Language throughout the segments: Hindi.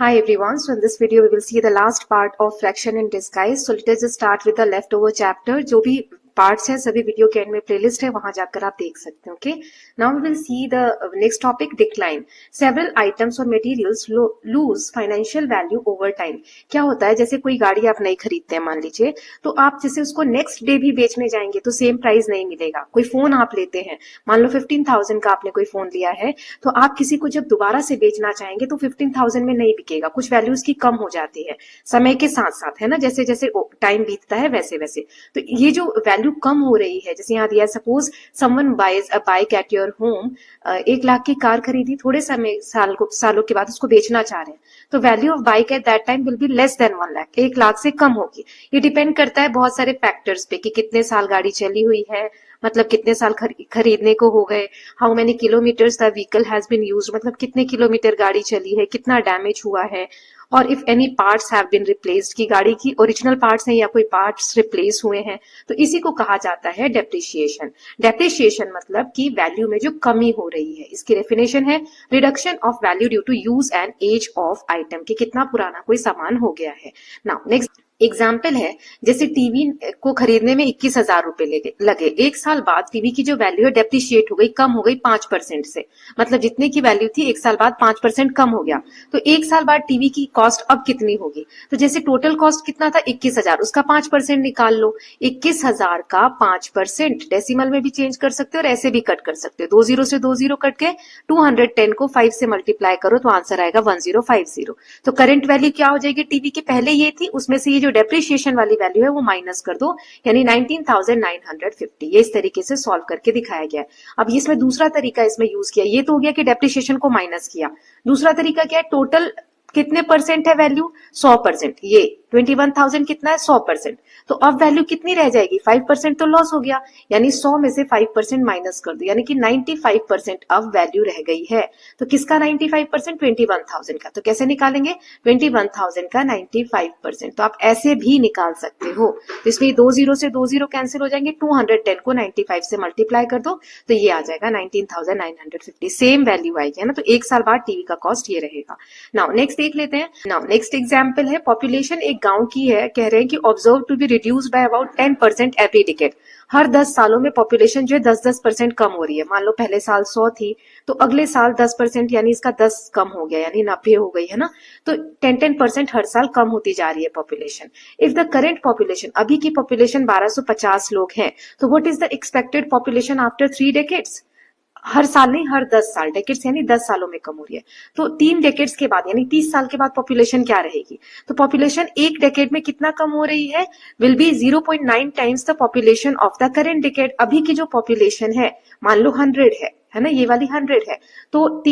Hi everyone. So in this video we will see the last part of fraction in disguise. So let us just start with the leftover chapter. जो भी पार्ट्स है सभी वीडियो के एंड में प्लेलिस्ट है वहां जाकर आप देख सकते हैं. Okay, now we will see the next topic decline. Several items और materials lose financial value over time. क्या होता है, जैसे कोई गाड़ी आप नहीं खरीदते हैं मान लीजिए, तो आप जैसे उसको नेक्स्ट डे भी बेचने जाएंगे तो सेम प्राइस नहीं मिलेगा. कोई फोन आप लेते हैं, मान लो 15,000 का आपने कोई फोन लिया है, तो आप किसी को जब दोबारा से बेचना चाहेंगे तो 15,000 में नहीं बिकेगा, कुछ वैल्यूज की कम हो जाती है समय के साथ साथ, है ना. जैसे जैसे टाइम बीतता है वैसे वैसे तो ये जो वैल्यू कम हो रही है, जैसे यहाँ दिया suppose someone buys a bike at your home. 1 lakh की कार खरीदी, थोड़े समय सालों के बाद उसको बेचना चाह रहे हैं, तो value of bike at that time will be less than 1 lakh, 1 lakh से कम होगी. ये डिपेंड करता है बहुत सारे फैक्टर्स पे कि कितने साल गाड़ी चली हुई है, मतलब कितने साल खरीदने को हो गए, how many kilometres the vehicle has been used, मतलब कितने किलोमीटर गाड़ी चली है, कितना डैमेज हुआ है, और if any parts have been replaced, की गाड़ी की ओरिजिनल पार्ट्स हैं या कोई पार्ट्स रिप्लेस हुए हैं, तो इसी को कहा जाता है डेप्रिसिएशन. डेप्रिसिएशन मतलब कि वैल्यू में जो कमी हो रही है. इसकी डेफिनेशन है reduction of value due to use and age of item, कि कितना पुराना कोई सामान हो गया है. नाउ नेक्स्ट एग्जाम्पल है, जैसे टीवी को खरीदने में 21,000 रुपए लगे, 1 साल बाद टीवी की जो वैल्यू है डेप्रिशिएट हो गई, कम हो गई 5% से, मतलब जितने की वैल्यू थी 1 साल बाद 5% कम हो गया. तो 1 साल बाद टीवी की कॉस्ट अब कितनी होगी, तो जैसे टोटल कॉस्ट कितना था 21,000, उसका 5% निकाल लो. 21,000 का 5% डेसिमल में भी चेंज कर सकते हो और ऐसे भी कट कर सकते हो. 2 जीरो से 2 जीरो कट के 210 को 5 से मल्टीप्लाई करो तो आंसर आएगा 1050. तो करंट वैल्यू क्या हो जाएगी, टीवी के पहले ये थी, उसमें से ये जो डेप्रिसिएशन वाली वैल्यू है वो माइनस कर दो, यानी 19,950. ये इस तरीके से सॉल्व करके दिखाया गया है. अब इसमें दूसरा तरीका इसमें यूज किया, ये तो हो गया कि डेप्रिसिएशन को माइनस किया. दूसरा तरीका क्या है, टोटल कितने परसेंट है वैल्यू, 100%. ये 21,000 कितना है, 100%. तो अब वैल्यू कितनी रह जाएगी, 5% तो लॉस हो गया, यानी 100 में से 5% माइनस कर दो, यानी कि 95% अब वैल्यू रह गई है. तो किसका 95%, 21,000 का. तो कैसे निकालेंगे, 21,000 का 95%. तो आप ऐसे भी निकाल सकते हो. तो इसमें 2 जीरो से 2 जीरो कैंसिल हो जाएंगे, 210 को 95 से मल्टीप्लाई कर दो तो ये आ जाएगा 19,950. सेम वैल्यू आएगी, है ना. तो 1 साल बाद टीवी का कॉस्ट ये रहेगा. नाउ नेक्स्ट देख लेते हैं. नाउ नेक्स्ट एग्जांपल है, पॉपुलेशन एक गांव की है, कह रहे हैं कि observe to be reduce by about 10% every decade. हर 10 सालों में पॉपुलेशन जो है 10% कम हो रही है. मान लो पहले साल 100 थी, तो अगले साल 10%, यानी इसका 10 कम हो गया, यानी 90 हो गई, है ना. तो 10% हर साल कम होती जा रही है population. If the current population, अभी की पॉपुलेशन 1250 लोग हैं, तो what is the expected population after 3 decades. हर साल नहीं, हर 10 साल, डेकेड्स यानी 10 सालों में कम हो रही है. तो 3 डेकेड्स के बाद यानी 30 साल के बाद पॉपुलेशन क्या रहेगी, तो पॉपुलेशन एक डेकेड में कितना कम हो रही है, will be 0.9 times the population of the current decade. अभी की जो पॉपुलेशन है मान लो 100 है ना, ये वाली 100 है, तो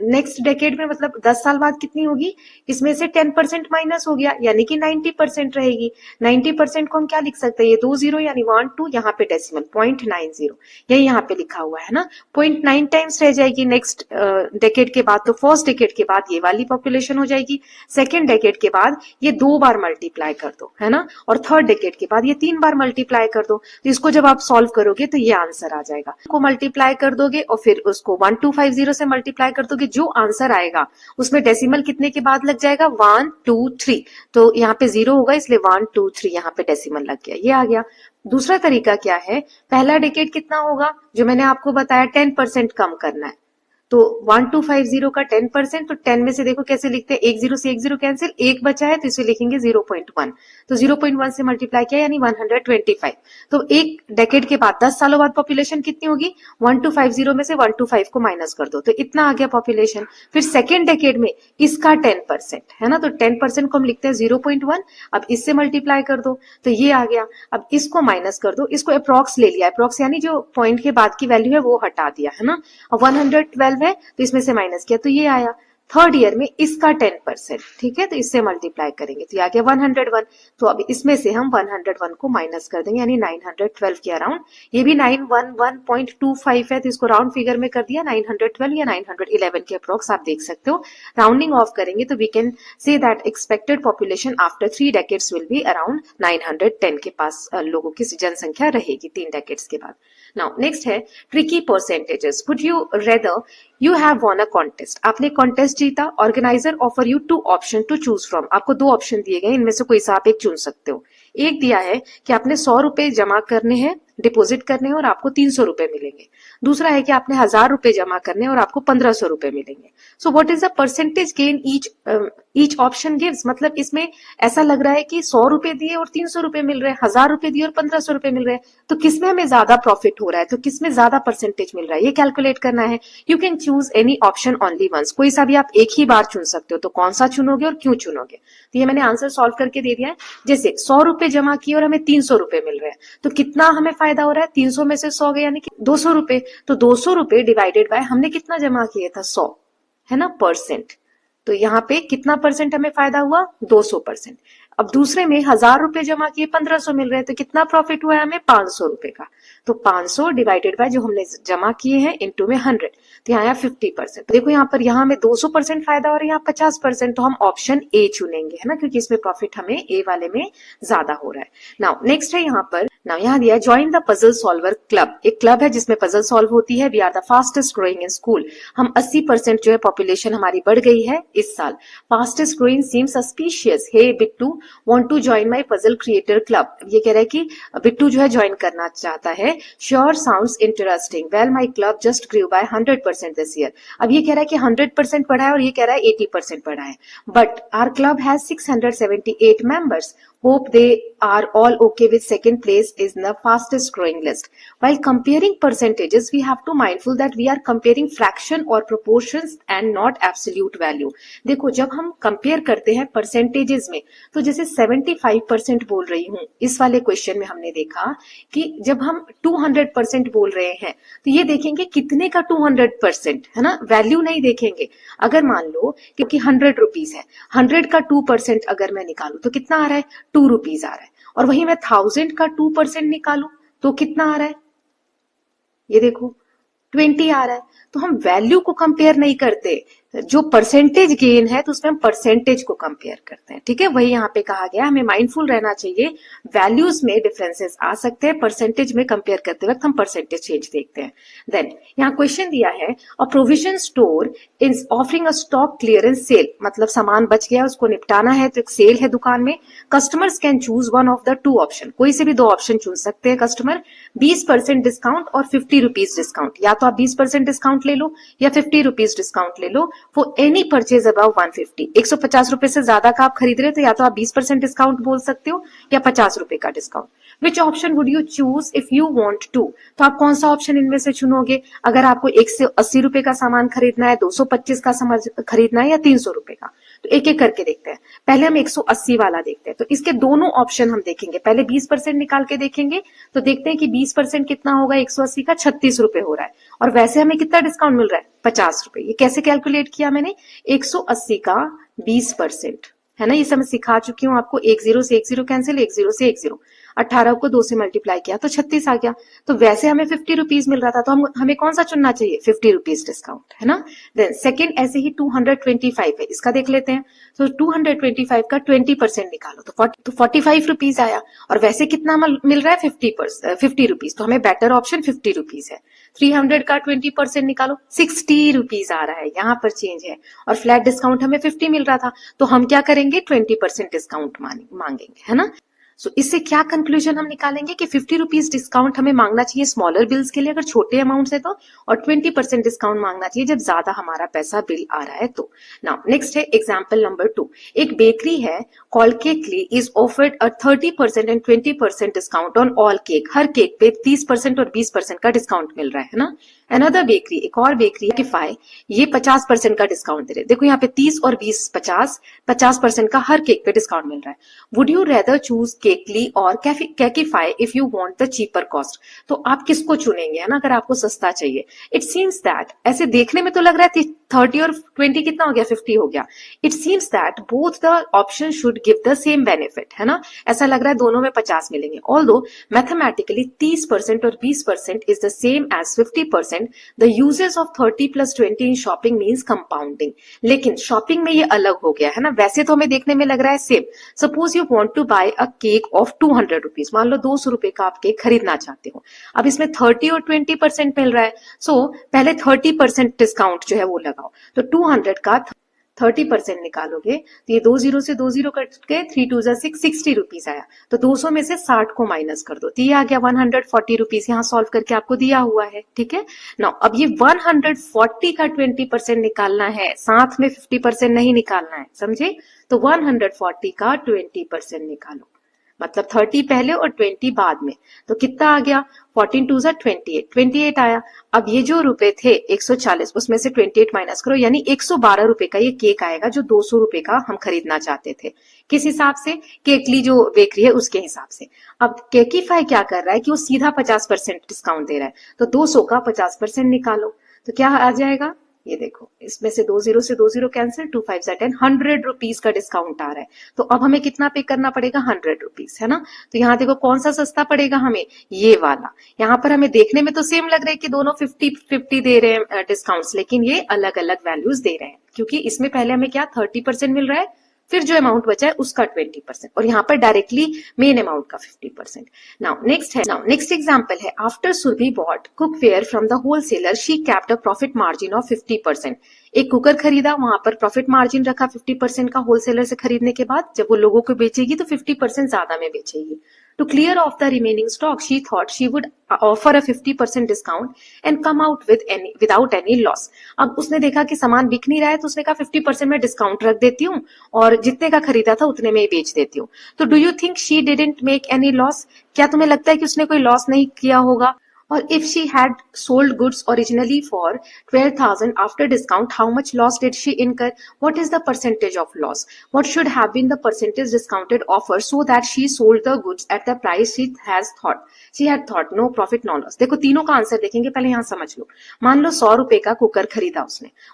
नेक्स्ट डेकेड में मतलब 10 साल बाद कितनी होगी, इसमें से 10% माइनस हो गया, यानी कि 90% रहेगी. 90% को हम क्या लिख सकते हैं, ये 2 जीरो यानी 1 2, यहाँ पे डेसिमल 0.90, यही यहाँ पे लिखा हुआ है ना. 0.9 टाइम्स रह जाएगी नेक्स्ट डेकेड के बाद. तो फर्स्ट डेकेड के बाद ये वाली पॉपुलेशन हो जाएगी, सेकेंड डेकेड के बाद ये 2 बार मल्टीप्लाई कर दो, है ना, और थर्ड डेकेड के बाद ये 3 बार मल्टीप्लाई कर दो. तो इसको जब आप सॉल्व करोगे तो ये आंसर आ जाएगा. को मल्टीप्लाई कर दोगे और फिर उसको 1250 से मल्टीप्लाई कर दोगे, जो आंसर आएगा उसमें डेसिमल कितने के बाद लग जाएगा, 1 2 3. तो यहाँ पे 0 होगा, इसलिए 1 2 3 यहाँ पे डेसिमल लग गया, ये आ गया. दूसरा तरीका क्या है, पहला डेकेड कितना होगा, जो मैंने आपको बताया 10% कम करना है. तो 1250 का 10%, तो 10 में से देखो कैसे लिखते हैं, 1 जीरो से 1 जीरो कैंसिल, एक बचा है तो इसे लिखेंगे 0.1. तो 0.1 से मल्टीप्लाई किया यानी 125. तो एक डेकेड के बाद 10 सालों बाद पॉपुलेशन कितनी होगी, 1250 में से 125 को माइनस कर दो तो इतना आ गया पॉपुलेशन. फिर सेकेंड डेकेड में इसका 10%, है ना, तो 10% को हम लिखते हैं 0.1. अब इससे मल्टीप्लाई कर दो तो ये आ गया. अब इसको माइनस कर दो, इसको अप्रॉक्स ले लिया, अप्रॉक्स यानी जो पॉइंट के बाद की वैल्यू है वो हटा दिया, है ना. अब 112 है तो इसमें से माइनस किया तो ये आया. थर्ड ईयर में इसका 10%, ठीक है, तो इससे मल्टीप्लाई करेंगे तो ये आ गया 101. तो अब इसमें से हम 101 को माइनस कर देंगे, यानी 912 के अराउंड. ये भी 911.25 है, तो इसको राउंड फिगर में कर दिया, 912 या 911 के अप्रोक्स आप देख सकते हो. राउंडिंग ऑफ करेंगे तो we can say that expected population after 3 decades will be around 910 के पास लोगों की जनसंख्या रहेगी 3 डेकेड्स के बाद. नाउ नेक्स्ट है tricky percentages. Would you rather you have won a contest. आपने कॉन्टेस्ट जीता. Organiser offer you 2 option to choose from. आपको 2 ऑप्शन दिए गए, इनमें से कोई सा आप एक चुन सकते हो. एक दिया है कि आपने 100 रुपए जमा करने हैं, डिपॉजिट करने हैं और आपको 300 रुपए मिलेंगे. दूसरा है कि आपने 1000 रुपए जमा करने हैं और आपको 1500 रुपए मिलेंगे. So what is the percentage gain each option gives. मतलब इसमें ऐसा लग रहा है कि 100 रुपए दिए और 300 रुपए मिल रहे हैं, 1000 रुपए दिए और 1500 रुपए मिल रहे हैं, तो किसमें हमें ज्यादा प्रॉफिट हो रहा है, तो किसमें ज्यादा परसेंटेज मिल रहा है, ये कैलकुलेट करना है. You can choose any option only once. कोई सा भी आप एक ही बार चुन सकते हो. तो कौन सा चुनोगे और क्यों चुनोगे. तो ये मैंने आंसर सॉल्व करके दे दिया है. जैसे 100 रुपए जमा किए और हमें 300 रुपए मिल रहे हैं, तो कितना हमें फायदा हो रहा है. 300 में से 100 गए यानी कि 200 रुपए. तो 200 रुपए डिवाइडेड बाय हमने कितना जमा किया था, 100, है ना, परसेंट. तो यहाँ पे कितना परसेंट हमें फायदा हुआ, 200%. अब दूसरे में 1000 रुपए जमा किए, 1500 मिल रहे हैं, तो कितना प्रॉफिट हुआ है हमें, 500 रुपए का. तो 500 डिवाइडेड बाय जो हमने जमा किए हैं इनटू में 100, तो यहाँ आया 50%. देखो यहाँ पर यहाँ हमें 200% फायदा और यहाँ 50%. तो हम ऑप्शन ए चुनेंगे, है ना, क्योंकि इसमें प्रॉफिट हमें ए वाले में ज्यादा हो रहा है. नाउ नेक्स्ट है यहाँ पर, नाउ यहाँ दिया join the puzzle solver club. एक क्लब है जिसमें पजल सॉल्व होती है. We are the fastest growing in school. हम 80% जो है पॉपुलेशन हमारी बढ़ गई है इस साल. Fastest growing seem suspicious. Hey Bittu want to join my puzzle creator club. ये कह रहा है कि बिट्टू जो है ज्वाइन करना चाहता है. Sure sounds interesting. Well my club just grew by 100% this year. अब ये कह रहा है कि 100% बढ़ा है और ये कह रहा है 80% बढ़ा है. But our club has 678 members. Hope they are all okay with second place is the fastest growing list. While comparing percentages, we have to mindful that we are comparing fraction or proportions and not absolute value. देखो जब हम कंपेयर करते हैं परसेंटेजेस में, तो जैसे 75% बोल रही हूँ, इस वाले क्वेश्चन में हमने देखा कि जब हम 200% बोल रहे हैं, तो ये देखेंगे कितने का 200%, है ना, वैल्यू नहीं देखेंगे. अगर मान लो क्योंकि 100 रुपीज है, 100 का 2% अगर मैं निकालू तो कितना आ रहा है, 2 रुपीज आ रहा है. और वही मैं 1000 का 2% निकालू तो कितना आ रहा है, ये देखो 20 आ रहा है. तो हम वैल्यू को कंपेयर नहीं करते. जो परसेंटेज गेन है तो उसमें हम परसेंटेज को कंपेयर करते हैं. ठीक है, वही यहाँ पे कहा गया, हमें माइंडफुल रहना चाहिए. वैल्यूज में डिफरेंसेस आ सकते हैं, परसेंटेज में कंपेयर करते वक्त हम परसेंटेज चेंज देखते हैं. देन यहाँ क्वेश्चन दिया है, a provision store is offering a stock clearance sale. मतलब सामान बच गया, उसको निपटाना है, तो एक सेल है दुकान में. Customers can choose one of the 2 option. कोई से भी 2 ऑप्शन चुन सकते हैं कस्टमर. 20% डिस्काउंट और 50 रुपीज डिस्काउंट. या तो आप 20% डिस्काउंट ले लो या 50 रुपीज डिस्काउंट ले लो फॉर एनी परचेज अबव 150. 150 रुपए से ज्यादा का आप खरीद रहे हो तो या तो आप 20% डिस्काउंट बोल सकते हो या 50 रुपए का discount. Which option would you choose if you want to. तो आप कौन सा ऑप्शन इनमें से चुनोगे. अगर आपको 180 रुपए का सामान खरीदना है, 225 का सामान खरीदना है या 300 रुपए का, तो एक एक करके देखते हैं. पहले हम 180 वाला देखते हैं. तो इसके दोनों ऑप्शन हम देखेंगे. पहले 20% निकाल के देखेंगे, तो देखते हैं कि 20% कितना होगा. 180 का 36 रुपए हो रहा है और वैसे हमें कितना डिस्काउंट मिल रहा है, 50 रुपए. ये कैसे कैलकुलेट किया मैंने, 180 का 20%, है ना, ये सब मैं सिखा चुकी हूँ आपको. 10 से 10 कैंसिल, 10 से 10, 18 को 2 से मल्टीप्लाई किया तो 36 आ गया. तो वैसे हमें 50 रुपीज मिल रहा था, तो हमें कौन सा चुनना चाहिए, 50 रुपीज डिस्काउंट, है ना. देन सेकंड ऐसे ही 225 है, इसका देख लेते हैं. तो 225 का 20% निकालो तो 45 रुपीज आया और वैसे कितना मिल रहा है, 50 रुपीज. तो हमें बेटर ऑप्शन 50 रुपीज है. 300 का 20% निकालो, 60 रुपीज आ रहा है, यहाँ पर चेंज है. और फ्लैट डिस्काउंट हमें 50 मिल रहा था, तो हम क्या करेंगे, 20% डिस्काउंट मांगेंगे, है ना. सो इससे क्या कंक्लूजन हम निकालेंगे कि 50 रुपीज डिस्काउंट हमें मांगना चाहिए स्मॉलर बिल्स के लिए अगर छोटे अमाउंट है तो, और 20% डिस्काउंट मांगना चाहिए जब ज्यादा हमारा पैसा बिल आ रहा है तो. नाउ नेक्स्ट है एग्जांपल नंबर 2. एक बेकरी है called Cakely is offered a 30% and 20% discount on all cake. हर केक पे 30% और 20% का डिस्काउंट मिल रहा है ना. अनदर बेकरी, एक और बेकरी कैफाई, ये 50% का डिस्काउंट दे रहे. देखो यहाँ पे 30 और 20 50% का हर केक पे डिस्काउंट मिल रहा है. Would you rather choose Cakely or Caffy if you want the cheaper cost. तो आप किसको चुनेंगे, है ना, अगर आपको सस्ता चाहिए. इट सीम्स दैट, ऐसे देखने में तो लग रहा है 30 और 20 कितना हो गया, 50 हो गया. It seems that both the option should give the same benefit, है ना. ऐसा लग रहा है दोनों में 50 मिलेंगे. ऑल्दो मैथमेटिकली 30% और 20% is the same as 50% 20%, the uses of 30 plus 20 in shopping means compounding. लेकिन शॉपिंग में ये अलग हो गया है ना, वैसे तो हमें देखने में लग रहा है same. Suppose you want to buy a cake of 200 rupees, मान लो 200 रुपए का आप केक खरीदना चाहते हो. अब इसमें 30 और 20% मिल रहा है, सो पहले 30% डिस्काउंट जो है वो लगाओ. तो 200 का 30% निकालोगे तो ये 20 से 20 कट के 3 2 6, 60 रुपीज आया. तो 200 में से 60 को माइनस कर दो तो ये आ गया 140 रुपीज. यहाँ सॉल्व करके आपको दिया हुआ है. ठीक है ना. अब ये 140 का 20% निकालना है, साथ में 50% नहीं निकालना है, समझे. तो 140 का 20% निकालो, मतलब 30 पहले और 20 बाद में. तो कितना आ गया, 14 2 28 आया. अब ये जो रुपए थे 140, उसमें से 28 माइनस करो, यानी 112 रुपए का ये केक आएगा जो 200 रुपए का हम खरीदना चाहते थे. किस हिसाब से, केकली जो बेकरी है उसके हिसाब से. अब केकीफाई क्या कर रहा है कि वो सीधा 50% डिस्काउंट दे रहा है. तो 200 का 50% निकालो तो क्या आ जाएगा, ये देखो, इसमें से 20 से 20 कैंसिल, 2 5 10, 100 रुपीज का डिस्काउंट आ रहा है. तो अब हमें कितना पे करना पड़ेगा, 100 रुपीज, है ना. तो यहाँ देखो कौन सा सस्ता पड़ेगा हमें, ये वाला. यहाँ पर हमें देखने में तो सेम लग रहा है कि दोनों 50-50 दे रहे हैं डिस्काउंट्स, लेकिन ये अलग अलग वैल्यूज दे रहे हैं, क्योंकि इसमें पहले हमें क्या 30% मिल रहा है, फिर जो अमाउंट बचा है उसका 20%, और यहाँ पर डायरेक्टली मेन अमाउंट का 50%. नेक्स्ट एग्जांपल है, after Surabhi bought cookware from the wholesaler she kept a profit margin of 50%. एक कुकर खरीदा, वहां पर प्रॉफिट मार्जिन रखा 50% का होलसेलर से खरीदने के बाद. जब वो लोगों को बेचेगी तो 50% ज्यादा में बेचेगी. To clear off the remaining stock, she thought she would offer a 50% discount and come out without any loss. अब उसने देखा कि सामान बिक नहीं रहा है, तो उसने कहा 50% में डिस्काउंट रख देती हूँ और जितने का खरीदा था उतने में ही बेच देती हूँ. तो do you think she didn't make any loss, क्या तुम्हें लगता है कि उसने कोई लॉस नहीं किया होगा. और if she had sold goods originally for 12,000 after discount, how much loss did she incur? What is the percentage of loss? What should have been the percentage discounted offer so that she sold the goods at the price she had thought? No profit, no loss. देखो तीनों का आंसर देखेंगे, पहले यहाँ समझ लो. मान लो 100 रुपए का कुकर खरीदा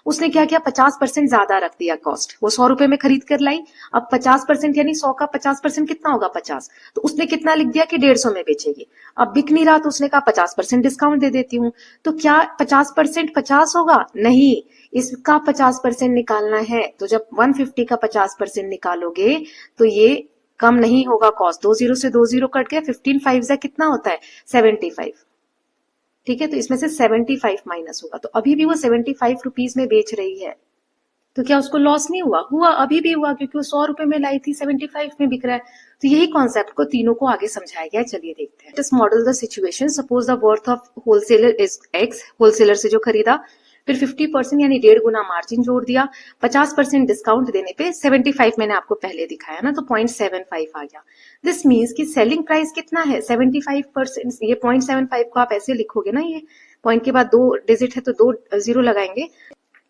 उसने क्या किया, 50% ज्यादा रख दिया कॉस्ट. वो 100 रुपए में खरीद कर लाई. अब 50% यानी 100 का 50% कितना होगा, 50. तो उसने कितना लिख दिया कि 150 में बेचेगी. अब बिक नहीं रहा तो उसने कहा 50% डिस्काउंट दे देती हूँ. तो क्या 50% 50 होगा, नहीं, इसका 50% निकालना है. तो जब 150 का 50% निकालोगे तो ये कम नहीं होगा कॉस्ट. 20 से 20 कट गया, 15 5 से कितना होता है, 75. ठीक है, तो इसमें से 75 माइनस होगा. तो अभी भी वो 75 रुपीज में बेच रही है, तो क्या उसको लॉस नहीं हुआ, अभी भी हुआ, क्योंकि वो 100 रुपए में लाई थी, 75 में बिक रहा है. तो यही कॉन्सेप्ट को तीनों को आगे समझाया गया है. चलिए देखते हैं. Just model the situation. Suppose the worth of wholesaler is x, wholesaler से जो खरीदा, फिर 50% यानी 1.5 गुना मार्जिन जोड़ दिया, 50% डिस्काउंट देने पे 75 मैंने आपको पहले दिखाया ना, तो 0.75 आ गया. दिस मीन्स कि सेलिंग प्राइस कितना है, 75%. ये 0.75 को आप ऐसे लिखोगे ना, ये पॉइंट के बाद 2 डिजिट है तो 2 जीरो लगाएंगे.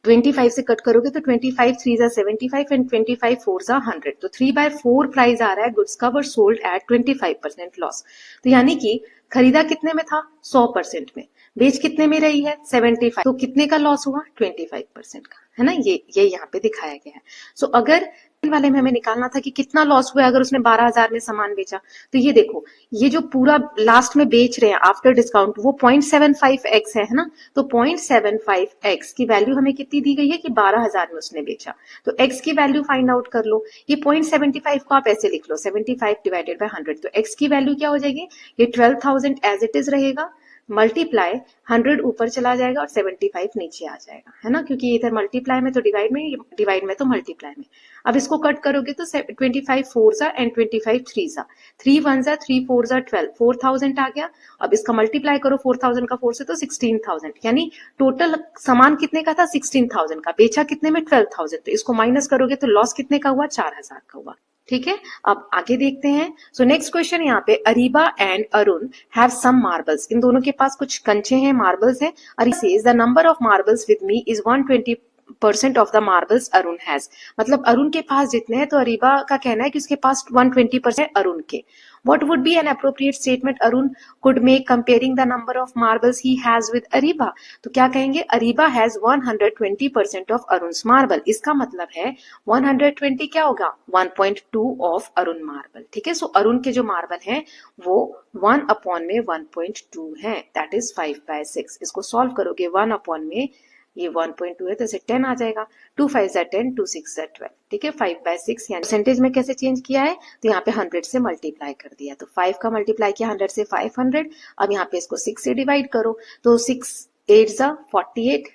25 से कट करोगे तो 25 3 जा 75 एंड 25 4 जा 100. तो 3/4 प्राइस आ रहा है गुड्स का, बट सोल्ड एट 25% लॉस. तो यानी कि खरीदा कितने में था, 100% में, बेच कितने में रही है, 75. तो कितने का लॉस हुआ, 25% का, है ना. ये यहाँ पे दिखाया गया है. सो अगर वाले में हमें निकालना था कि कितना लॉस हुआ अगर उसने 12,000 में सामान बेचा, तो ये देखो, ये जो पूरा लास्ट में बेच रहे हैं आफ्टर डिस्काउंट, वो 0.75x है ना. तो 0.75x की वैल्यू हमें कितनी दी गई है कि 12,000 में उसने बेचा. तो x की वैल्यू फाइंड आउट कर लो. ये 0.75 को आप ऐसे लिख लो, 75 डिवाइडेड बाय 100. तो x की वैल्यू क्या हो जाएगी, ये 12,000 एज इट इज रहेगा, मल्टीप्लाई 100 ऊपर चला जाएगा और 75 नीचे आ जाएगा, है ना, क्योंकि इधर मल्टीप्लाई में तो डिवाइड में तो मल्टीप्लाई में. अब इसको कट करोगे तो 25 4 जा एंड 25 3 जा, 3 1 जा 3 4 जा 12, 4,000 आ गया. अब इसका मल्टीप्लाई करो 4,000 का 4 से तो 16,000, यानी टोटल सामान कितने का था, 16,000 का, बेचा कितने में, 12,000. तो इसको माइनस करोगे तो लॉस कितने का हुआ, 4,000 का हुआ. ठीक है, अब आगे देखते हैं. सो नेक्स्ट क्वेश्चन यहाँ पे, Areeba and Arun have some marbles. इन दोनों के पास कुछ कंचे हैं, मार्बल्स हैं. Ari says the number of marbles with me is 120 120% of the marbles Arun has, मतलब अरुण के पास जितने हैं, तो अरीबा का कहना है कि उसके पास 120% अरुण के. What would be an appropriate statement Arun could make comparing the number of marbles he has with Ariba? तो क्या कहेंगे, अरीबा हैज 120% ऑफ अरुण's मार्बल. इसका मतलब है 120 क्या होगा, 1.2 ऑफ अरुण मार्बल. ठीक है, सो अरुण के जो मार्बल हैं वो 1 अपॉन में 1.2 है, दैट इज 5/6. इसको सॉल्व करोगे 1 अपॉन में ये 1.2 है तो इसे 10 आ जाएगा. 2 5 जा 10, 2 6 जा 12. ठीक है, 5/6. यानी परसेंटेज में कैसे चेंज किया है, तो यहाँ पे 100 से मल्टीप्लाई कर दिया, तो 5 का मल्टीप्लाई किया 100 से 500. अब यहाँ पे इसको 6 से डिवाइड करो, तो 6 8 जा 48,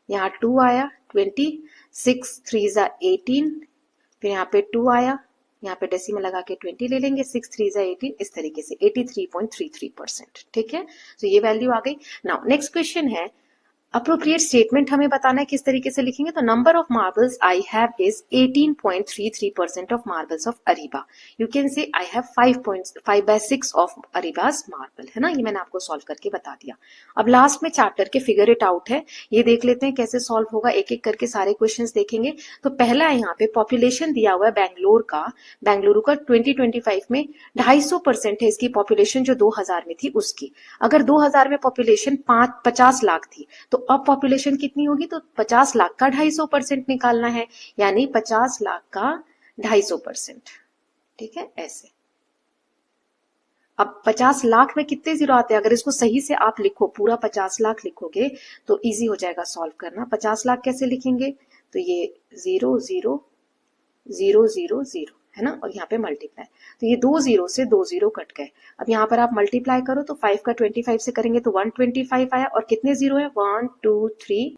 यहाँ 2 आया 20, 6 3 जा 18, फिर यहाँ पे 2 आया, यहाँ पे डेसिमल लगा के 20 ले लेंगे, 6 3 जा 18, इस तरीके से 83.33%. ठीक है, तो ये वैल्यू आ गई. नाउ नेक्स्ट क्वेश्चन है, अप्रोप्रिएट स्टेटमेंट हमें बताना है किस तरीके से लिखेंगे. तो number of marbles I have is 18.33% of marbles of Areeba. You can say I have 5/6 of Areeba's marble, है ना, ये मैंने आपको सॉल्व करके बता दिया. अब लास्ट में चैप्टर के फिगर इट आउट है, ये देख लेते हैं कैसे सॉल्व होगा, एक एक करके सारे क्वेश्चंस देखेंगे. तो पहला है यहाँ पे पॉपुलेशन दिया हुआ है बेंगलुरु का 2025 में 250% है इसकी पॉपुलेशन जो 2000 में थी उसकी. अगर 2000 में पॉपुलेशन 50 लाख थी, तो अब पॉपुलेशन कितनी होगी, तो 50 लाख का 250% निकालना है, यानी 50 लाख का 250%. ठीक है, ऐसे. अब 50 लाख में कितने जीरो आते हैं, अगर इसको सही से आप लिखो, पूरा 50 लाख लिखोगे तो इजी हो जाएगा सॉल्व करना. 50 लाख कैसे लिखेंगे, तो ये 0 0 0 0 0 है ना, और यहाँ पे मल्टीप्लाई, तो ये 2 0 से 2 0 कट गए. अब यहाँ पर आप मल्टीप्लाई करो तो 5 का 25 से करेंगे तो 125 आया, और कितने जीरो है, 1 2 3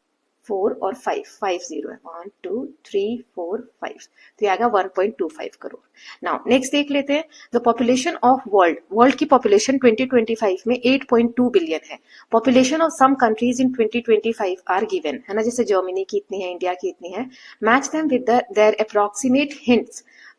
4 और 5 जीरो है, 1 2 3 4 5, तो ये आएगा 1.25 करोड़. नाउ नेक्स्ट देख लेते हैं, द पॉपुलेशन ऑफ वर्ल्ड की पॉपुलेशन 2025 में 8.2 बिलियन है. Population of some countries in 2025 are given, है ना, जैसे जर्मनी की इतनी है, इंडिया की इतनी है. Match them with their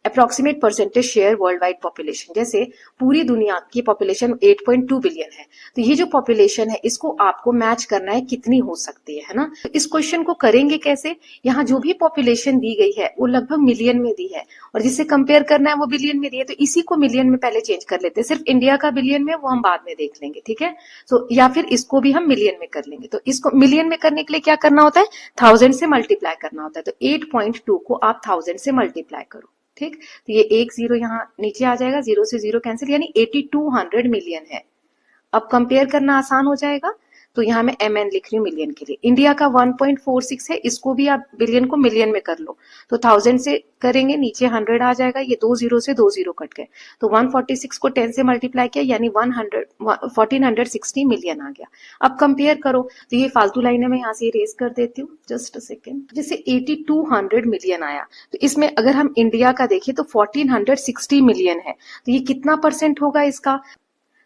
approximate percentage share world wide population. जैसे पूरी दुनिया की पॉपुलेशन 8.2 बिलियन है, तो ये जो पॉपुलेशन है इसको आपको मैच करना है कितनी हो सकती है ना. तो इस क्वेश्चन को करेंगे कैसे, यहाँ जो भी पॉपुलेशन दी गई है वो लगभग मिलियन में दी है, और जिससे कंपेयर करना है वो बिलियन में दी है, तो इसी को मिलियन में पहले चेंज कर लेते हैं. सिर्फ इंडिया का बिलियन में वो हम बाद में देख लेंगे. ठीक है, तो या फिर इसको भी हम मिलियन में कर लेंगे. तो इसको मिलियन में करने के लिए क्या करना होता है, 1000 से मल्टीप्लाई करना होता है. तो 8.2 को आप 1000 से मल्टीप्लाई करो. ठीक, तो ये 1 0 यहाँ नीचे आ जाएगा, 0 से 0 कैंसिल, यानी 8200 मिलियन है. अब कंपेयर करना आसान हो जाएगा, तो यहाँ मैं mn लिख रही हूँ मिलियन के लिए. इंडिया का 1.46 है, इसको भी आप बिलियन को मिलियन में कर लो, तो 1000 से करेंगे, नीचे 100 आ जाएगा, ये 2 0 से 2 0 कट गए, तो 146 को 10 से मल्टीप्लाई किया, यानी 1460 मिलियन आ गया. अब कंपेयर करो, तो ये फालतू लाइनें मैं यहाँ से इरेज कर देती हूँ, जस्ट अ सेकेंड. जैसे 8200 मिलियन आया, तो इसमें अगर हम इंडिया का देखें तो 1460 मिलियन है, तो ये कितना परसेंट होगा इसका,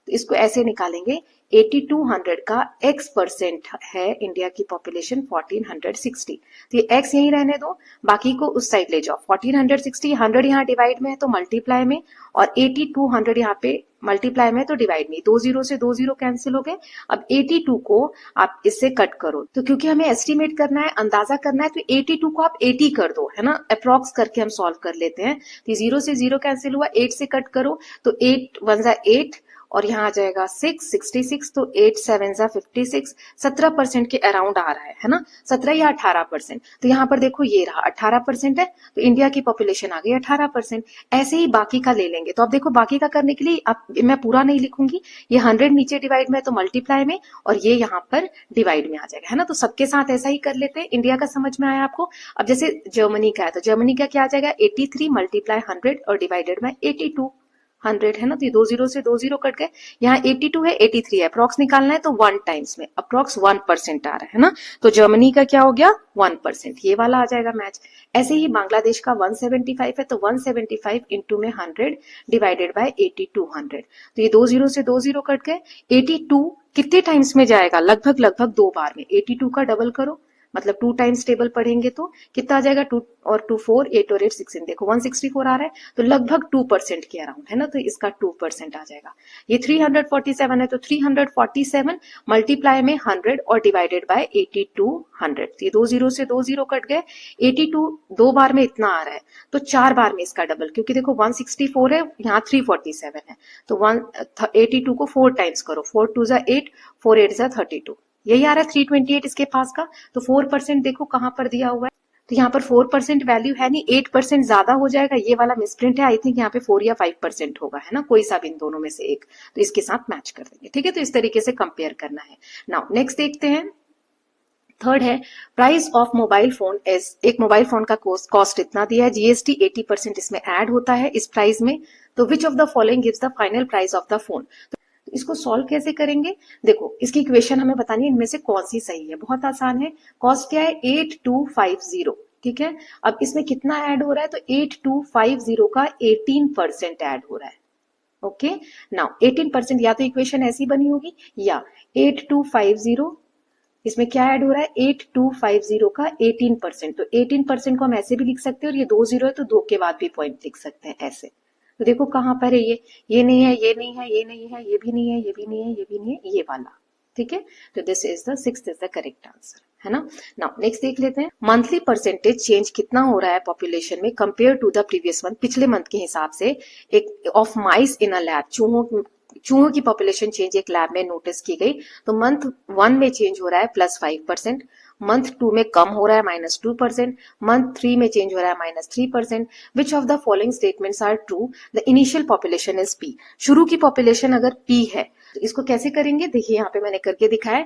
तो इसको ऐसे निकालेंगे, 8200 का x परसेंट है इंडिया की पॉपुलेशन 1460, तो ये x यहीं रहने दो, बाकी को उस साइड ले जाओ. 1460 100 यहाँ डिवाइड में है तो मल्टीप्लाई में, और 8200 यहाँ पे मल्टीप्लाई में तो डिवाइड में. 2 0 से 2 0 कैंसिल हो गए. अब 82 को आप इससे कट करो, तो क्योंकि हमें एस्टिमेट करना है, अंदाजा करना है, तो 82 को आप 80 कर दो, है ना, अप्रॉक्स करके हम सॉल्व कर लेते हैं. तो 0 से 0 कैंसिल हुआ, 8 से कट करो तो 8 1 जा 8, और यहाँ आ जाएगा 66, तो 8 7 जा 56, 17% के अराउंड आ रहा है ना, 17 या 18%. तो यहाँ पर देखो ये रहा 18% है, तो इंडिया की पॉपुलेशन आ गई 18%. ऐसे ही बाकी का ले लेंगे, तो अब देखो बाकी का करने के लिए अब मैं पूरा नहीं लिखूंगी, ये 100 नीचे डिवाइड में तो मल्टीप्लाई में, और ये यहाँ पर डिवाइड में आ जाएगा, है ना. तो सबके साथ ऐसा ही कर लेते हैं. इंडिया का समझ में आया आपको. अब जैसे जर्मनी का है, तो जर्मनी का क्या आ जाएगा, 83 मल्टीप्लाई 100 और डिवाइडेड बाय 8200, है ना, तो ये 2 0 से 2 0 कट गए. यहाँ 82 है, 83 है, अप्रॉक्स निकालना है तो 1 टाइम्स में अप्रॉक्स 1% आ रहा है ना, तो जर्मनी का क्या हो गया 1%, ये वाला आ जाएगा मैच. ऐसे ही बांग्लादेश का 175 है, तो 175 इंटू में 100 डिवाइडेड बाय 8200, तो ये 2 0 से 2 0 कट गए. 82 कितने टाइम्स में जाएगा, लगभग 2 बार में. 82 का डबल करो मतलब 2 टाइम्स टेबल पढ़ेंगे तो कितना आ जाएगा, 2 और 2 4, 8 और 8 16, देखो 164 आ रहा है, तो लगभग 2% के अराउंड है ना, तो इसका 2% आ जाएगा। ये 347 है, तो 347 मल्टीप्लाई में 100 और डिवाइडेड बाय 8200, ये 2 जीरो से 2 जीरो कट गए, 82 दो बार में इतना आ रहा है, तो 4 बार में इसका डबल, क्योंकि देखो 164 है, यहाँ 347 है, तो 82 को 4 टाइम्स करो, 4 2 जा 8, 4 8 जा 32, यही आ रहा है 328 इसके पास का। तो 4% देखो कहां पर दिया हुआ है, तो यहाँ पर 4% वैल्यू है नहीं, 8% ज्यादा हो जाएगा, ये वाला मिसप्रिंट है, आई थिंक यहाँ पे 4 या 5% होगा, है ना, कोई सा भी इन दोनों में से एक, तो इसके साथ मैच कर देंगे, ठीक है। तो इस तरीके से कंपेयर करना है। नाउ नेक्स्ट देखते हैं, थर्ड है price of mobile phone as, एक मोबाइल फोन का कॉस्ट इतना दिया है, जीएसटी 80% इसमें ऐड होता है इस प्राइस में, तो विच of the following gives the final price of the phone. इसको सॉल्व कैसे करेंगे, देखो इसकी इक्वेशन हमें बतानी है, इनमें से कौन सी सही है, बहुत आसान है। कॉस्ट क्या है 8250, ठीक है। अब इसमें कितना ऐड हो रहा है, तो 8250 का 18% ऐड हो रहा है, ओके। नाउ 18%, या तो इक्वेशन ऐसी बनी होगी, या 8250 इसमें क्या ऐड हो रहा है, 8250 का 18%, तो 18% को हम ऐसे भी लिख सकते हैं, और ये 2 जीरो है तो 2 के बाद भी पॉइंट लिख सकते हैं ऐसे। तो देखो कहां पर है ये नहीं है, ये नहीं है, ये नहीं है, ये भी नहीं है, ये भी नहीं है, ये भी नहीं है, ये वाला, ठीक है। तो this is the 6th is the correct answer, है ना। नाउ नेक्स्ट देख लेते हैं, मंथली परसेंटेज चेंज कितना हो रहा है पॉपुलेशन में compare to the previous month, पिछले मंथ के हिसाब से, एक of mice in a lab, चूहों की पॉपुलेशन चेंज एक लैब में नोटिस की गई, तो मंथ 1 में चेंज हो रहा है +5%, मंथ 2 में कम हो रहा है -2%, मंथ 3 में चेंज हो रहा है -3%। Which of the following statements are true, the initial population is P, शुरू की पॉपुलेशन अगर P है, तो इसको कैसे करेंगे, देखिए यहाँ पे मैंने करके दिखाया,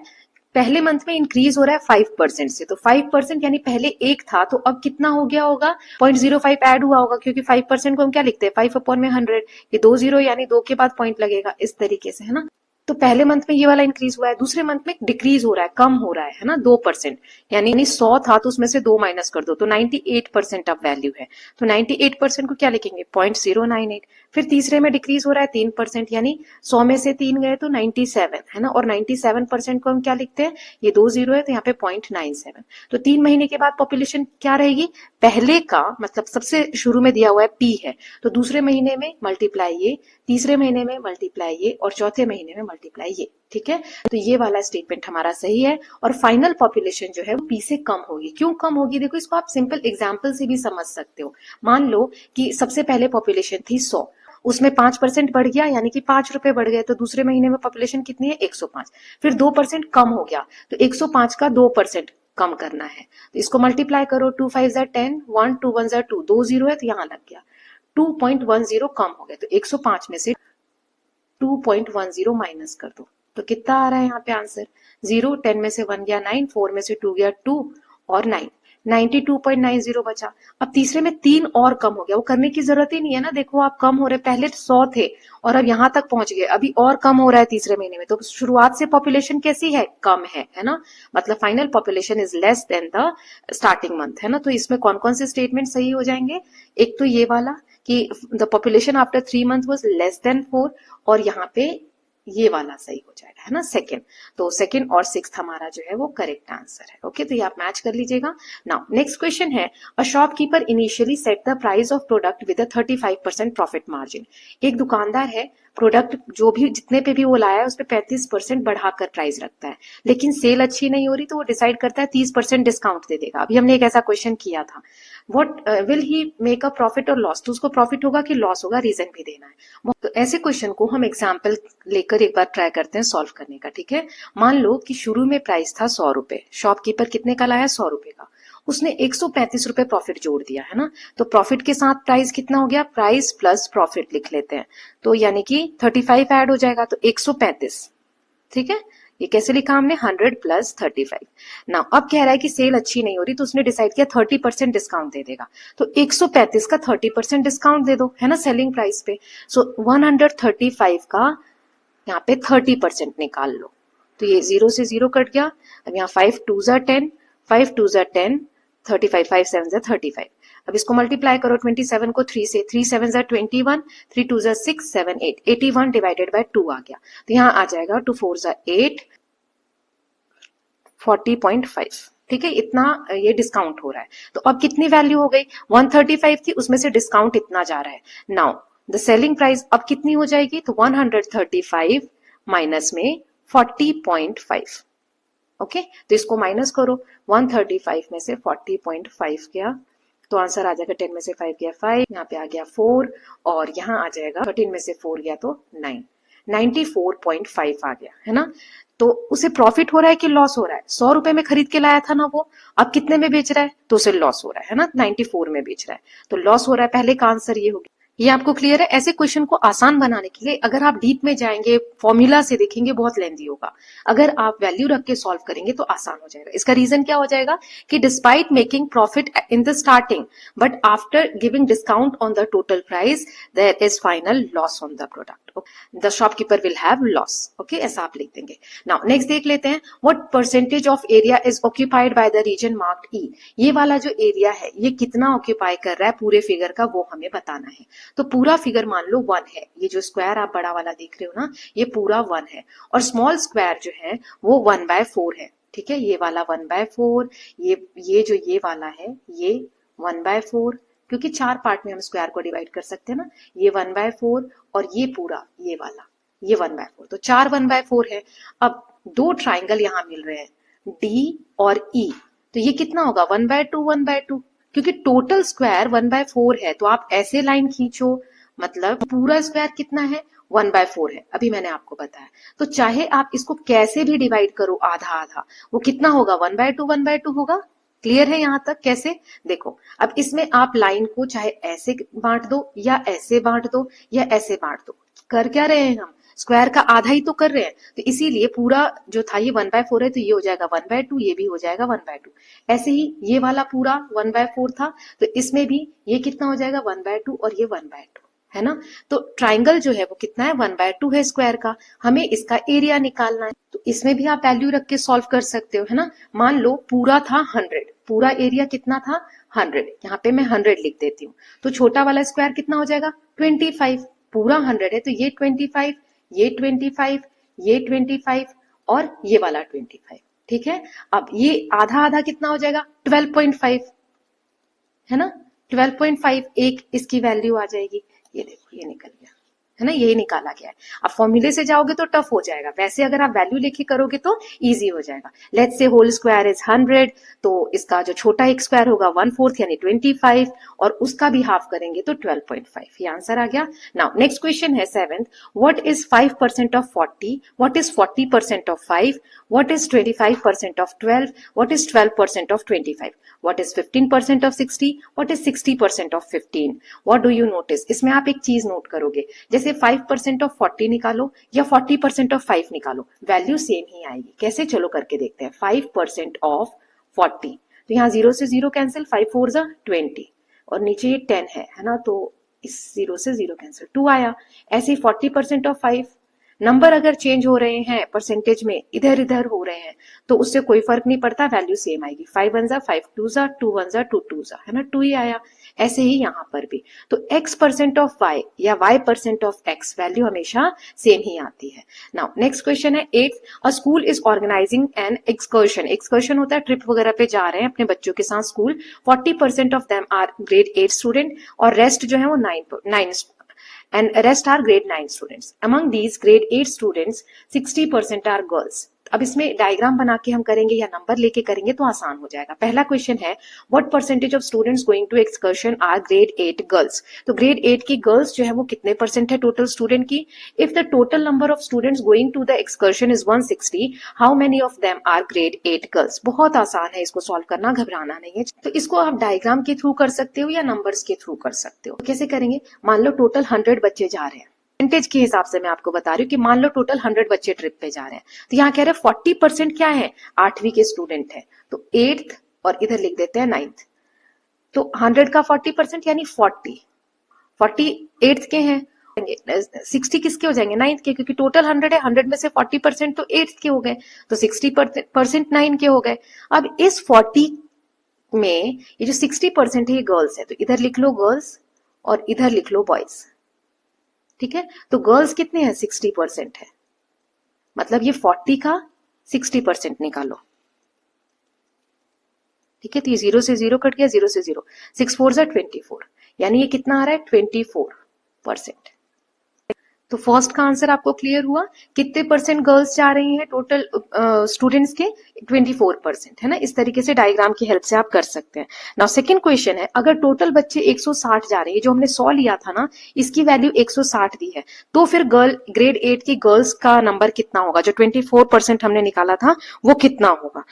पहले मंथ में इंक्रीज हो रहा है 5% से, तो 5% यानी पहले 1 था, तो अब कितना हो गया होगा, 0.05 ऐड हुआ होगा, क्योंकि 5% को हम क्या लिखते हैं, 5/100, ये 2 जीरो यानी 2 के बाद पॉइंट लगेगा, इस तरीके से, है ना। तो पहले मंथ में ये वाला इंक्रीज हुआ है, दूसरे मंथ में डिक्रीज हो रहा है, कम हो रहा है ना, 2%, यानी 100 था तो उसमें से 2 माइनस कर दो, तो 98% अब वैल्यू है, तो 98% को क्या लिखेंगे, 0.098। फिर तीसरे में डिक्रीज हो रहा है 3%, यानी 100 में से 3 गए तो 97, है ना, और 97% को हम क्या लिखते हैं, ये 2 जीरो है तो यहाँ पे 0.97। तो 3 महीने के बाद पॉपुलेशन क्या रहेगी, पहले का मतलब सबसे शुरू में दिया हुआ है P है, तो दूसरे महीने में मल्टीप्लाई ये, तीसरे महीने में मल्टीप्लाई ये, और चौथे महीने में मल्टीप्लाई ये, ठीक है। तो ये वाला स्टेटमेंट हमारा सही है, और फाइनल पॉपुलेशन जो है वो P से कम होगी। क्यों कम होगी, देखो इसको आप सिंपल एग्जाम्पल से भी समझ सकते हो। मान लो कि सबसे पहले पॉपुलेशन थी 100, उसमें 5% बढ़ गया, यानी कि 5 रुपए बढ़ गए, तो दूसरे महीने में पॉपुलेशन कितनी है, 105। फिर 2% कम हो गया, तो 105 का 2% कम करना है, तो इसको मल्टीप्लाई करो, 2 5 जा 10, 1 2 1 जा 2, 2 जीरो है तो यहाँ लग गया, 2.10 कम हो गया, तो 105 में से 2.10 माइनस कर दो, तो कितना आ रहा है यहाँ पे आंसर, 0, 10 में से 1 गया 9, 4 में से 2 गया 2 और 9, 92.90 बचा। अब तीसरे में 3 और कम हो गया, वो करने की जरूरत ही नहीं है ना, देखो आप कम हो रहे, पहले 100 थे और अब यहाँ तक पहुंच गए, अभी और कम हो रहा है तीसरे महीने में, तो शुरुआत से पॉपुलेशन कैसी है, कम है ना, मतलब final population is less then the starting month, है ना। तो इसमें कौन कौन से स्टेटमेंट सही हो जाएंगे, एक तो ये वाला कि the population after 3 month was less than 4, और यहाँ पे ये वाला सही हो जाएगा, है ना, सेकंड। तो सेकंड और 6th हमारा जो है वो करेक्ट आंसर है, ओके। तो ये आप मैच कर लीजिएगा। नाउ नेक्स्ट क्वेश्चन है, a shopkeeper initially set the price of product with a 35% profit margin, एक दुकानदार है, प्रोडक्ट जो भी जितने पे भी वो लाया है उस पर 35% बढ़ाकर प्राइस रखता है, लेकिन सेल अच्छी नहीं हो रही तो वो डिसाइड करता है 30% डिस्काउंट दे देगा। अभी हमने एक ऐसा क्वेश्चन किया था, what will he make a profit और लॉस, तो उसको प्रॉफिट होगा कि लॉस होगा, रीजन भी देना है। तो ऐसे क्वेश्चन को हम एग्जाम्पल लेकर एक बार ट्राई करते हैं सॉल्व करने का, ठीक है। मान लो कि शुरू में प्राइस था 100 रुपए, शॉपकीपर कितने का लाया, 100 रुपए का, उसने 135 रुपए प्रॉफिट जोड़ दिया, है ना, तो प्रॉफिट के साथ प्राइस कितना हो गया, प्राइस प्लस प्रॉफिट लिख लेते हैं, तो यानी कि 35 ऐड हो जाएगा, तो 135, ठीक है। ये कैसे लिखा हमने, 100 प्लस 35। ना अब कह रहा है कि सेल अच्छी नहीं हो रही, तो उसने डिसाइड किया 30% डिस्काउंट दे देगा, तो 135 का 30% डिस्काउंट दे दो, है ना, सेलिंग प्राइस पे। सो 135 का यहाँ पे 30% निकाल लो, तो ये 0 से 0 कट गया, अब यहाँ 5 2 जा 10, 5 2 जा 10, 35 5 7 जा 35। अब इसको मल्टीप्लाई करो 27 को 3 से, 3 7 जा 21, 3 2 जा 6 7 8, 81 डिवाइडेड बाय 2 आ गया, तो यहाँ आ जाएगा 2 4 जा 8, 40.5, ठीक है, इतना ये डिस्काउंट हो रहा है। तो अब कितनी वैल्यू हो गई, 135 थी, उसमें से डिस्काउंट इतना जा रहा है। नाउ द सेलिंग प्राइस अब कितनी हो जाएगी, तो 135 माइनस में 40.5। ओके, तो इसको माइनस करो, 135 में से 40.5 गया तो आंसर आ जाएगा, 10 में से 5 गया 5, यहाँ पे आ गया 4, और यहाँ आ जाएगा 13 में से 4 गया तो 9, 94.5 आ गया, है ना। तो उसे प्रॉफिट हो रहा है कि लॉस हो रहा है, 100 रुपए में खरीद के लाया था ना वो, अब कितने में बेच रहा है, तो उसे लॉस हो रहा है ना, 94 में बेच रहा है, तो लॉस हो रहा है, पहले का आंसर ये हो गया। ये आपको क्लियर है। ऐसे क्वेश्चन को आसान बनाने के लिए अगर आप डीप में जाएंगे, फॉर्मूला से देखेंगे, बहुत लेंथी होगा। अगर आप वैल्यू रख के सॉल्व करेंगे तो आसान हो जाएगा। इसका रीजन क्या हो जाएगा कि despite making profit in the starting but after giving discount on the total price there is final loss on the product, the shopkeeper will have loss. Okay, ऐसा आप लिख देंगे। नाउ नेक्स्ट देख लेते हैं, what percentage of area is occupied by the region marked E. ये वाला जो एरिया है ये कितना ऑक्यूपाई कर रहा है पूरे फिगर का, वो हमें बताना है। तो पूरा फिगर मान लो 1 है, ये जो स्क्वायर आप बड़ा वाला देख रहे हो ना, ये पूरा 1 है, और स्मॉल स्क्वायर जो है वो 1/4 है। ठीक है, ये वाला 1/4, ये जो ये वाला है ये 1/4, क्योंकि 4 पार्ट में हम स्क्वायर को डिवाइड कर सकते हैं ना, ये 1/4 और ये पूरा ये वाला ये 1/4, तो 4 1/4 है। अब दो ट्राइंगल यहां मिल रहे हैं डी और ई, तो ये कितना होगा 1/2 1/2, क्योंकि टोटल स्क्वायर 1/4 है, तो आप ऐसे लाइन खींचो, मतलब पूरा स्क्वायर कितना है 1/4 है, अभी मैंने आपको बताया। तो चाहे आप इसको कैसे भी डिवाइड करो आधा आधा, वो कितना होगा 1/2 1/2 होगा। क्लियर है यहां तक, कैसे, देखो अब इसमें आप लाइन को चाहे ऐसे बांट दो या ऐसे बांट दो या ऐसे बांट दो, कर क्या रहे हैं हम, स्क्वायर का आधा ही तो कर रहे हैं, तो इसीलिए पूरा जो था ये 1/4 है, तो ये हो जाएगा 1/2, ये भी हो जाएगा 1/2। ऐसे ही ये वाला पूरा 1/4 था, तो इसमें भी ये कितना हो जाएगा 1/2 और ये 1/2, है ना। तो ट्राइंगल जो है वो कितना है 1/2 है स्क्वायर का, हमें इसका एरिया निकालना है, तो इसमें भी आप वैल्यू रख के सॉल्व कर सकते हो, है ना। मान लो पूरा था 100, पूरा एरिया कितना था 100, यहाँ पे मैं 100 लिख देती हूँ, तो छोटा वाला स्क्वायर कितना हो जाएगा 25, पूरा 100 है तो ये 25, ये 25, ये 25 और ये वाला 25। ठीक है, अब ये आधा आधा कितना हो जाएगा 12.5, है ना, 12.5 एक इसकी वैल्यू आ जाएगी, ये देखो ये निकल गया, है ना, यही निकाला गया है। अब फॉर्मूले से जाओगे तो टफ हो जाएगा, वैसे अगर आप वैल्यू लेके करोगे तो इजी हो जाएगा। Let's say whole square is 100, तो इसका जो छोटा एक स्क्वायर होगा 1/4 यानी 25, और उसका भी हाफ करेंगे तो 12.5, ये आंसर आ गया। नाउ नेक्स्ट क्वेश्चन है 7th, what is 5% of 40, what is 40% of 5, what is 25% of 12, what is 12% of 25, what is 15% of 60, what is 60% of 15, what do you notice. इसमें आप एक चीज नोट करोगे, जैसे 5% ऑफ 40 निकालो या 40% ऑफ 5 निकालो, वैल्यू सेम ही आएगी। कैसे, चलो करके देखते हैं। 5% ऑफ 40, तो यहाँ 0 से 0 कैंसिल, 5 4 जा 20, और नीचे ये 10 है ना, तो इस 0 से 0 कैंसिल, 2 आया। ऐसे ही 40% ऑफ 5, नंबर अगर चेंज हो रहे हैं परसेंटेज में, इधर इधर हो रहे हैं, तो उससे कोई फर्क नहीं पड़ता, वैल्यू सेम आएगी। 5 1 जा 5 2 जा 2 1 जा 2 2 जा, है ना, 2 ही आया। ऐसे ही यहाँ पर भी, तो x% ऑफ y या y% ऑफ x, वैल्यू हमेशा सेम ही आती है। नाउ नेक्स्ट क्वेश्चन है 8th, a school is organising an excursion, excursion होता है ट्रिप वगैरह पे जा रहे हैं अपने बच्चों के साथ school, 40% of them are grade 8 student और रेस्ट जो है वो 9 and rest are grade 9 students. Among these grade 8 students 60% are girls. अब इसमें डायग्राम बना के हम करेंगे या नंबर लेके करेंगे तो आसान हो जाएगा। पहला क्वेश्चन है what percentage of students going to excursion are grade 8 girls. तो ग्रेड 8 की गर्ल्स जो है वो कितने परसेंट है टोटल स्टूडेंट की। If the total number of students going to the excursion is 160, how many of them are grade 8 girls. बहुत आसान है, इसको सॉल्व करना, घबराना नहीं है। तो इसको आप डायग्राम के थ्रू कर सकते हो या नंबर्स के थ्रू कर सकते हो। कैसे करेंगे, मान लो टोटल 100 बच्चे जा रहे हैं, परसेंटेज के हिसाब से मैं आपको बता रही हूँ कि मान लो टोटल 100 बच्चे ट्रिप पे जा रहे हैं, तो यहाँ कह रहे हैं 40% क्या है 8वीं के स्टूडेंट है, तो 8th और इधर लिख देते हैं 9th, तो 100 का 40% यानी 40 8th के हैं, 60 किसके हो जाएंगे 9th के, क्योंकि टोटल 100 है, 100 में से 40% तो 8th के हो गए, तो 60% 9 के हो गए। अब इस 40 में ये जो 60% है ये गर्ल्स है, तो इधर लिख लो गर्ल्स और इधर लिख लो बॉयज। ठीक है, तो गर्ल्स कितने हैं 60% है, मतलब ये 40 का 60% निकालो, ठीक है, तो ये 0 से 0 कट गया, 0 से 0, 6 4 जा 24, यानी ये कितना आ रहा है 24%। तो फर्स्ट का आंसर आपको क्लियर हुआ। कितने परसेंट गर्ल्स जा रही हैं टोटल स्टूडेंट्स के? 24% है ना। इस तरीके से डायग्राम की हेल्प से आप कर सकते हैं। नाउ सेकंड क्वेश्चन है, अगर टोटल बच्चे 160 जा रहे हैं, जो हमने 100 लिया था ना, इसकी वैल्यू 160 दी है, तो फिर ग्रेड 8 की गर्ल्स का नंबर कितना होगा? जो 24% हमने निकाला था वो कितना होगा?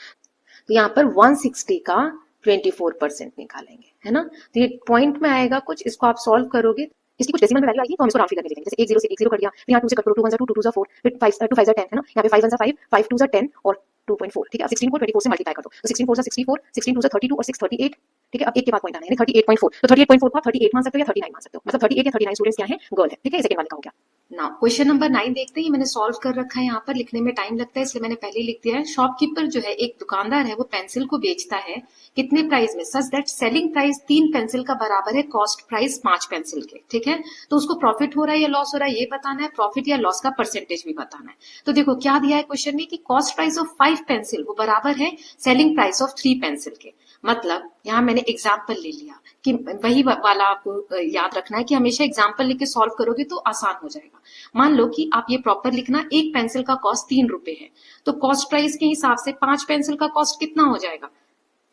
तो यहाँ पर 160 का 24% निकालेंगे, है ना। तो ये पॉइंट में आएगा कुछ, इसको आप सॉल्व करोगे, इसकी कुछ डेसिमल में वैल्यू आएगी तो हम इसको राउंड फिगर में ले जाएंगे। जैसे 1 0 से 1 0 कर दिया, फिर यहाँ 2 से कट करो, 2 1 2 2 4, फिर 5 2 5 10, है ना। यहाँ पे 5 1 5, 5 2 10 और 2.4, ठीक है। अब 16 को 24 से मल्टीप्लाई कर दो, तो 16 4 64, 16 2 32 और 6 38, ठीक है। अब एक के बाद पॉइंट आना है, 38.4, तो 38.4 को आप 38 मान सकते हो या 39 मान सकते हो, मतलब 38 या 39 स्टूडेंट्स क्या है? गर्ल है, ठीक है। सेकंड वाले का हो गया। नाउ क्वेश्चन नंबर 9 देखते हैं। ये मैंने सॉल्व कर रखा है, यहाँ पर लिखने में टाइम लगता है इसलिए मैंने पहले ही लिख दिया है। शॉपकीपर जो है, एक दुकानदार है, वो पेंसिल को बेचता है कितने प्राइस में? Such that selling price 3 pencil का बराबर है कॉस्ट प्राइस 5 पेंसिल के, ठीक है। तो उसको प्रॉफिट हो रहा है या लॉस हो रहा है ये बताना है, प्रॉफिट या लॉस का परसेंटेज भी बताना है। तो देखो क्या दिया है क्वेश्चन में कि कॉस्ट प्राइस ऑफ 5 पेंसिल वो बराबर है सेलिंग प्राइस ऑफ 3 पेंसिल के। मतलब यहाँ मैंने एग्जाम्पल ले लिया कि वही वाला आपको याद रखना है कि हमेशा एग्जाम्पल लेके सॉल्व करोगे तो आसान हो जाएगा। मान लो कि आप ये प्रॉपर लिखना, एक पेंसिल का कॉस्ट 3 रुपए है, तो कॉस्ट प्राइस के हिसाब से 5 पेंसिल का कॉस्ट कितना हो जाएगा?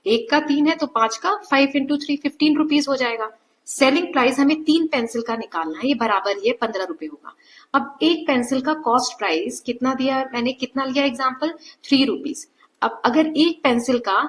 एक का 3 है तो 5 का 5 इंटू 3 15 रुपीज हो जाएगा। सेलिंग प्राइस हमें 3 पेंसिल का निकालना है, ये बराबर ये 15 रुपए होगा। अब एक पेंसिल का कॉस्ट प्राइस कितना दिया मैंने, कितना लिया एग्जाम्पल? 3 रुपीज। अब अगर एक पेंसिल का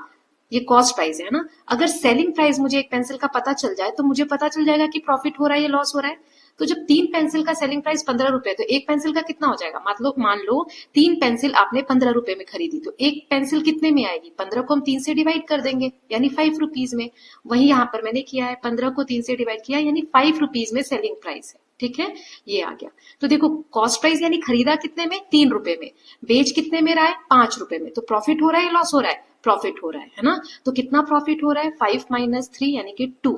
ये कॉस्ट प्राइस है ना, अगर सेलिंग प्राइस मुझे एक पेंसिल का पता चल जाए तो मुझे पता चल जाएगा कि प्रॉफिट हो रहा है या लॉस हो रहा है। तो जब 3 पेंसिल का सेलिंग प्राइस 15 रुपए, तो एक पेंसिल का कितना हो जाएगा? मतलब मान लो 3 पेंसिल आपने 15 रुपए में खरीदी, तो एक पेंसिल कितने में आएगी? 15 को हम 3 से डिवाइड कर देंगे यानी 5 रुपीज में। वही यहाँ पर मैंने किया है, 15 को 3 से डिवाइड किया यानी 5 रुपीज में सेलिंग प्राइस है, ठीक है। ये आ गया। तो देखो कॉस्ट प्राइस यानी खरीदा कितने में? 3 रुपए में। बेच कितने में रहा है? 5 रुपए में। तो प्रॉफिट हो रहा है या लॉस हो रहा है? प्रॉफिट हो रहा है ना। तो कितना प्रॉफिट हो रहा है? 5 माइनस 3 यानी कि 2।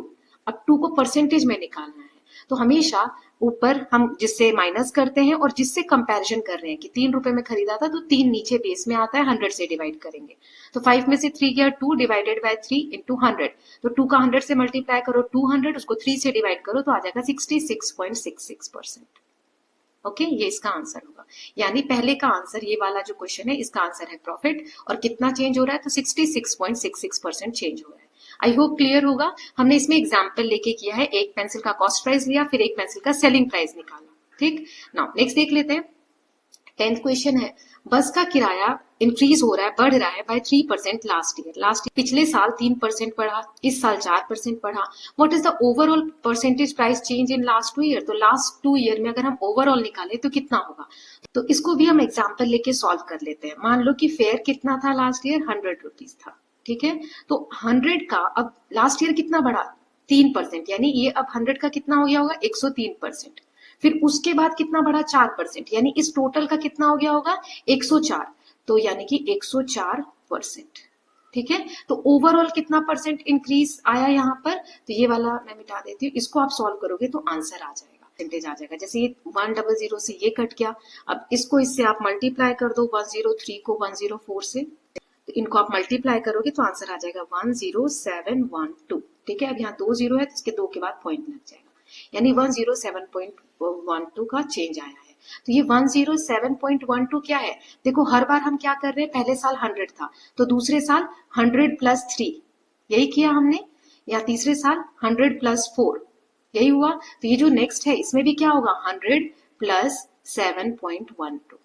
अब 2 को परसेंटेज में निकालना है, तो हमेशा ऊपर हम जिससे माइनस करते हैं और जिससे कंपैरिजन कर रहे हैं कि 3 रुपए में खरीदा था, तो 3 नीचे बेस में आता है, 100 से डिवाइड करेंगे। तो 5 में से 3 गया 2 डिवाइडेड बाय 3 इंटू 100, तो 2 का 100 से मल्टीप्लाई करो 200, उसको 3 से डिवाइड करो तो आ जाएगा 66.66%। ओके, ये इसका आंसर होगा। यानी पहले का आंसर, ये वाला जो क्वेश्चन है, इसका आंसर है प्रॉफिट। और कितना चेंज हो रहा है? तो 66.66% चेंज हो रहा है। आई होप क्लियर होगा। हमने इसमें एग्जाम्पल लेके किया है, एक पेंसिल का कॉस्ट प्राइस लिया, फिर एक पेंसिल का सेलिंग प्राइस निकाला, ठीक। नाउ नेक्स्ट देख लेते हैं। 10th क्वेश्चन है, बस का किराया इंक्रीज हो रहा है, बढ़ रहा है बाय 3% लास्ट ईयर। पिछले साल 3% बढ़ा, इस साल 4% बढ़ा। What is the overall percentage price change in last 2 year? तो लास्ट 2 ईयर में अगर हम ओवरऑल निकाले तो कितना होगा? तो इसको भी हम एग्जाम्पल लेके सॉल्व कर लेते हैं। मान लो कि फेयर कितना था लास्ट ईयर? 100 रुपीज था, ठीक है। तो 100 का अब लास्ट ईयर कितना बढ़ा? 3%, यानी ये अब 100 का कितना हो गया होगा? 103%। फिर उसके बाद कितना बढ़ा? 4%, यानी इस टोटल का कितना हो गया होगा? 104। तो यानी कि 104%, ठीक है। तो ओवरऑल कितना परसेंट इंक्रीज आया यहाँ पर? तो ये वाला मैं मिटा देती हूँ, इसको आप सॉल्व करोगे तो आंसर आ जाएगा, परसेंटेज आ जाएगा। जैसे ये 100 से ये कट गया, अब इसको इससे आप मल्टीप्लाई कर दो, 103 को 104 से, तो इनको आप मल्टीप्लाई करोगे तो आंसर आ जाएगा 10712, ठीक है। अब यहाँ 2 0 है तो इसके 2 के बाद पॉइंट लग जाएगा, यानी 107.12 का चेंज आया है। तो ये 107.12 क्या है? देखो हर बार हम क्या कर रहे हैं, पहले साल 100 था तो दूसरे साल 100 प्लस 3 यही किया हमने, या तीसरे साल 100 प्लस 4 यही हुआ। तो ये जो नेक्स्ट है इसमें भी क्या होगा? 100 प्लस 7.12।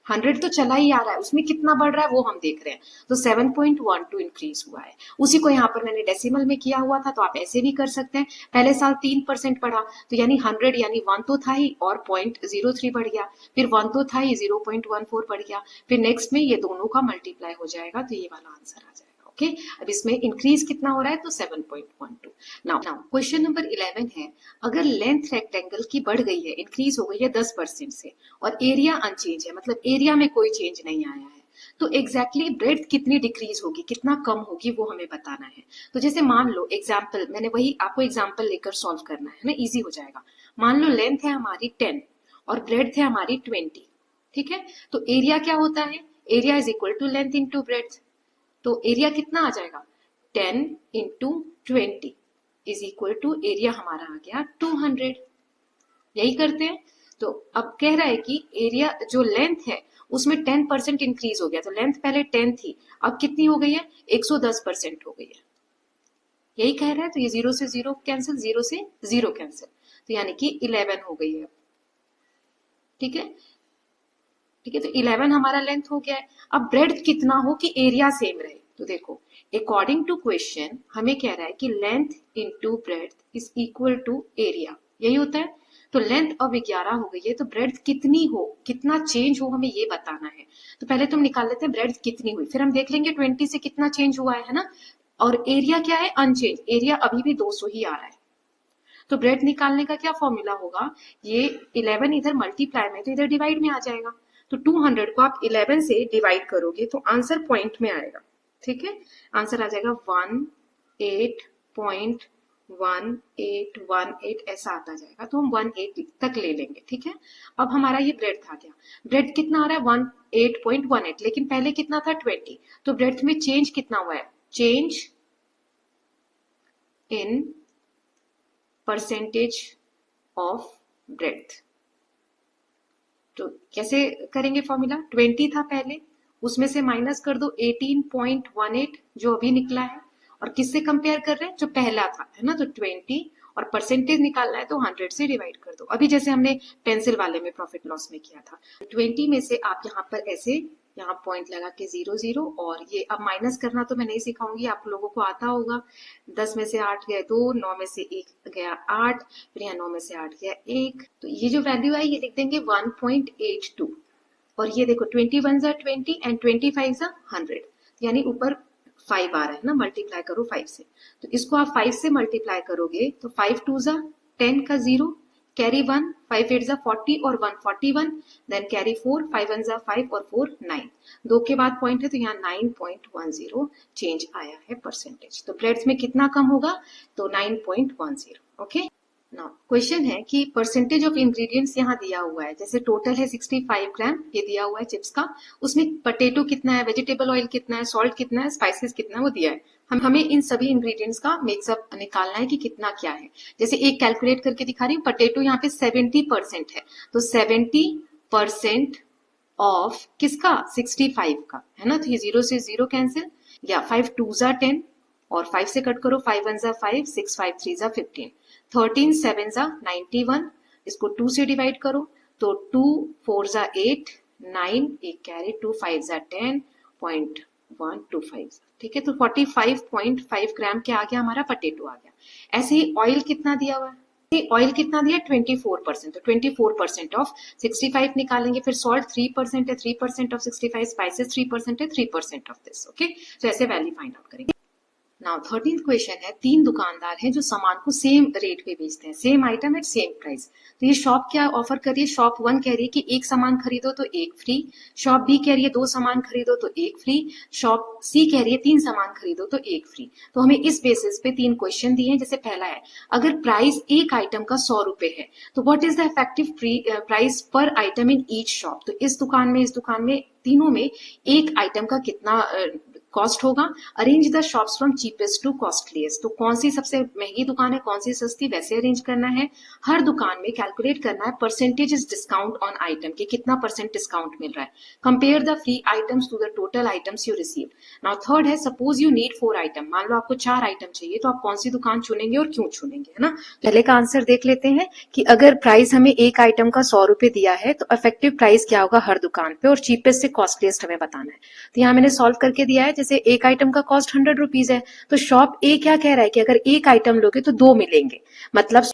100 तो चला ही आ रहा है, उसमें कितना बढ़ रहा है वो हम देख रहे हैं। तो 7.12 इंक्रीज हुआ है। उसी को यहाँ पर मैंने डेसिमल में किया हुआ था, तो आप ऐसे भी कर सकते हैं। पहले साल 3% बढ़ा, तो यानी 100 यानी 1 तो था ही और 0.03 बढ़ गया, फिर 1 तो था ही 0.14 बढ़ गया, फिर नेक्स्ट में ये दोनों का मल्टीप्लाई हो जाएगा, तो ये वाला आंसर आ जाएगा। ओके, अब इसमें इंक्रीज कितना हो रहा है? तो 7.12। नाउ क्वेश्चन नंबर 11 है, अगर लेंथ रेक्टेंगल की बढ़ गई है, इंक्रीज हो गई है 10% से, और एरिया अनचेंज है, मतलब एरिया में कोई चेंज नहीं आया है, तो एग्जैक्टली ब्रेड्थ कितनी डिक्रीज होगी, कितना कम होगी, वो हमें बताना है। तो जैसे मान लो एग्जाम्पल, मैंने वही आपको एग्जाम्पल लेकर सॉल्व करना है ना, इजी हो जाएगा। मान लो लेंथ है हमारी 10 और ब्रेड्थ है हमारी 20, ठीक है। तो एरिया क्या होता है? Area is equal to length into breadth. तो एरिया कितना आ जाएगा? 10 into 20 is equal to area हमारा आ गया 200। यही करते हैं। तो अब कह रहा है कि एरिया जो लेंथ है उसमें 10% इंक्रीज हो गया। तो लेंथ पहले 10 थी, अब कितनी हो गई है? 110% हो गई है। यही कह रहा है। तो ये 0 से 0 कैंसिल, 0 से 0 कैंसिल, तो यानी कि 11 हो गई है। ठीक है, ठीक है। तो 11 हमारा लेंथ हो गया है। अब ब्रेड्थ कितना हो कि एरिया सेम रहे? तो देखो, अकॉर्डिंग टू क्वेश्चन हमें कह रहा है कि length into breadth is equal to area. यही होता है। तो लेंथ अब 11 हो गई है, तो ब्रेड्थ कितनी हो, कितना चेंज हो, हमें ये बताना है। तो पहले तुम निकाल लेते हैं ब्रेड्थ कितनी हुई, फिर हम देख लेंगे 20 से कितना चेंज हुआ है ना। और एरिया क्या है? अनचेंज। एरिया अभी भी 200 ही आ रहा है। तो ब्रेड्थ निकालने का क्या फॉर्मूला होगा? ये 11 इधर मल्टीप्लाई में तो इधर डिवाइड में आ जाएगा। तो 200 को आप 11 से डिवाइड करोगे तो आंसर पॉइंट में आएगा। ठीक है, आंसर आ जाएगा 18.1818 ऐसा आता जाएगा। तो हम 18 तक ले लेंगे। ठीक है, अब हमारा ये ब्रेड्थ आ गया। ब्रेड्थ कितना आ रहा है? 18.18, लेकिन पहले कितना था? 20। तो ब्रेड्थ में चेंज कितना हुआ है? Change in percentage of breadth. तो कैसे करेंगे फॉर्मूला? 20 था पहले, उसमें से माइनस कर दो 18.18 जो अभी निकला है, और किससे कंपेयर कर रहे हैं? जो पहला था, है ना। तो 20 और परसेंटेज निकालना है तो 100 से डिवाइड कर दो, अभी जैसे हमने पेंसिल वाले में प्रॉफिट लॉस में किया था। 20 में से आप यहाँ पर ऐसे यहाँ पॉइंट लगा के 0 0, और ये अब माइनस करना तो मैं नहीं सिखाऊंगी, आप लोगों को आता होगा। 10 में से 8 गए 2, 9 में से 1 गया 8, फिर यहाँ 9 में से 8 गया 1। तो ये जो वैल्यू आई ये लिख देंगे 1.82। और ये देखो 21 जा 20 एंड 25 जा 100, यानी ऊपर 5 आ रहा है ना, मल्टीप्लाई करो 5 से। तो इसको आप 5 से मल्टीप्लाई करोगे तो 5 2 जा 10 का 0, कैरी 1, 5 8 जा 40 और 1 41, देन कैरी 4, 5 1 जा 5 और 4 9, 2 के बाद पॉइंट है तो यहाँ 9.10 चेंज आया है परसेंटेज। तो ब्रेड्थ में कितना कम होगा? तो 9.10। ओके, नाउ क्वेश्चन है कि परसेंटेज ऑफ इंग्रेडिएंट्स यहाँ दिया हुआ है। जैसे टोटल है 65 ग्राम, ये दिया हुआ है चिप्स का। उसमें पोटैटो कितना है, वेजिटेबल ऑयल कितना है, सॉल्ट कितना है, स्पाइसेस कितना है, वो दिया है। हमें इन सभी इंग्रेडिएंट्स का मिक्सअप निकालना है कि कितना क्या है। जैसे एक कैलकुलेट करके दिखा रही हूँ, पोटैटो यहाँ पे 70% है, तो 70% ऑफ किसका? 65 का, है ना। तो ये 0 से 0 कैंसिल, या 5 2 जा 10 और 5 से कट करो, 5 1 जा 5, 6 5 3 जा 15, 13 7 जा 91, इसको 2 से डिवाइड करो तो 2 4 जा 8, 9 एक कैरी, 2 5 जा 10.125। ठीक है, तो 45.5 ग्राम क्या आ गया? हमारा पोटैटो आ गया। ऐसे ही ऑयल कितना दिया हुआ है? ऑयल कितना दिया? 24%। तो 24% ऑफ 65 निकालेंगे। फिर सॉल्ट 3% है, 3% ऑफ 65, स्पाइसेस 3% है, 3% ऑफ दिस। ओके, तो ऐसे वैल्यू फाइंड आउट करेंगे। नाउ 13th क्वेश्चन है, 3 दुकानदार हैं जो सामान को सेम रेट पे बेचते हैं, same item at same price. तो ये शॉप क्या ऑफर कर रही है? शॉप 1 कह रही है कि एक सामान खरीदो तो एक फ्री, शॉप बी कह रही है 2 सामान खरीदो तो एक फ्री, शॉप सी कह रही है 3 सामान खरीदो तो एक फ्री। तो हमें इस बेसिस पे 3 क्वेश्चन दिए हैं। जैसे पहला है, अगर प्राइस एक आइटम का 100 रुपए है तो what is the effective price पर आइटम इन ईच शॉप। तो इस दुकान में तीनों में एक आइटम का कितना कॉस्ट होगा। Arrange the shops from cheapest to costliest. तो कौन सी सबसे महंगी दुकान है, कौन सी सस्ती, वैसे अरेंज करना है। हर दुकान में कैलकुलेट करना है परसेंटेज डिस्काउंट ऑन आइटम के, कितना परसेंट डिस्काउंट मिल रहा है। Compare the free items to the total items you receive. Now third है, सपोज यू नीड 4 आइटम। मान लो आपको 4 आइटम चाहिए, तो आप कौन सी दुकान चुनेंगे और क्यों चुनेंगे, है ना। पहले का आंसर देख लेते हैं कि अगर प्राइस हमें एक आइटम का 100 रुपए दिया है तो इफेक्टिव प्राइस क्या होगा हर दुकान पे, और चीपेस्ट से कॉस्टलीस्ट हमें बताना है। तो यहाँ मैंने सॉल्व करके दिया है। जैसे एक आइटम का कॉस्ट 100 रुपीज है, तो शॉप ए क्या कह रहा है कि अगर एक आइटम लोगे तो 2 मिलेंगे। मतलब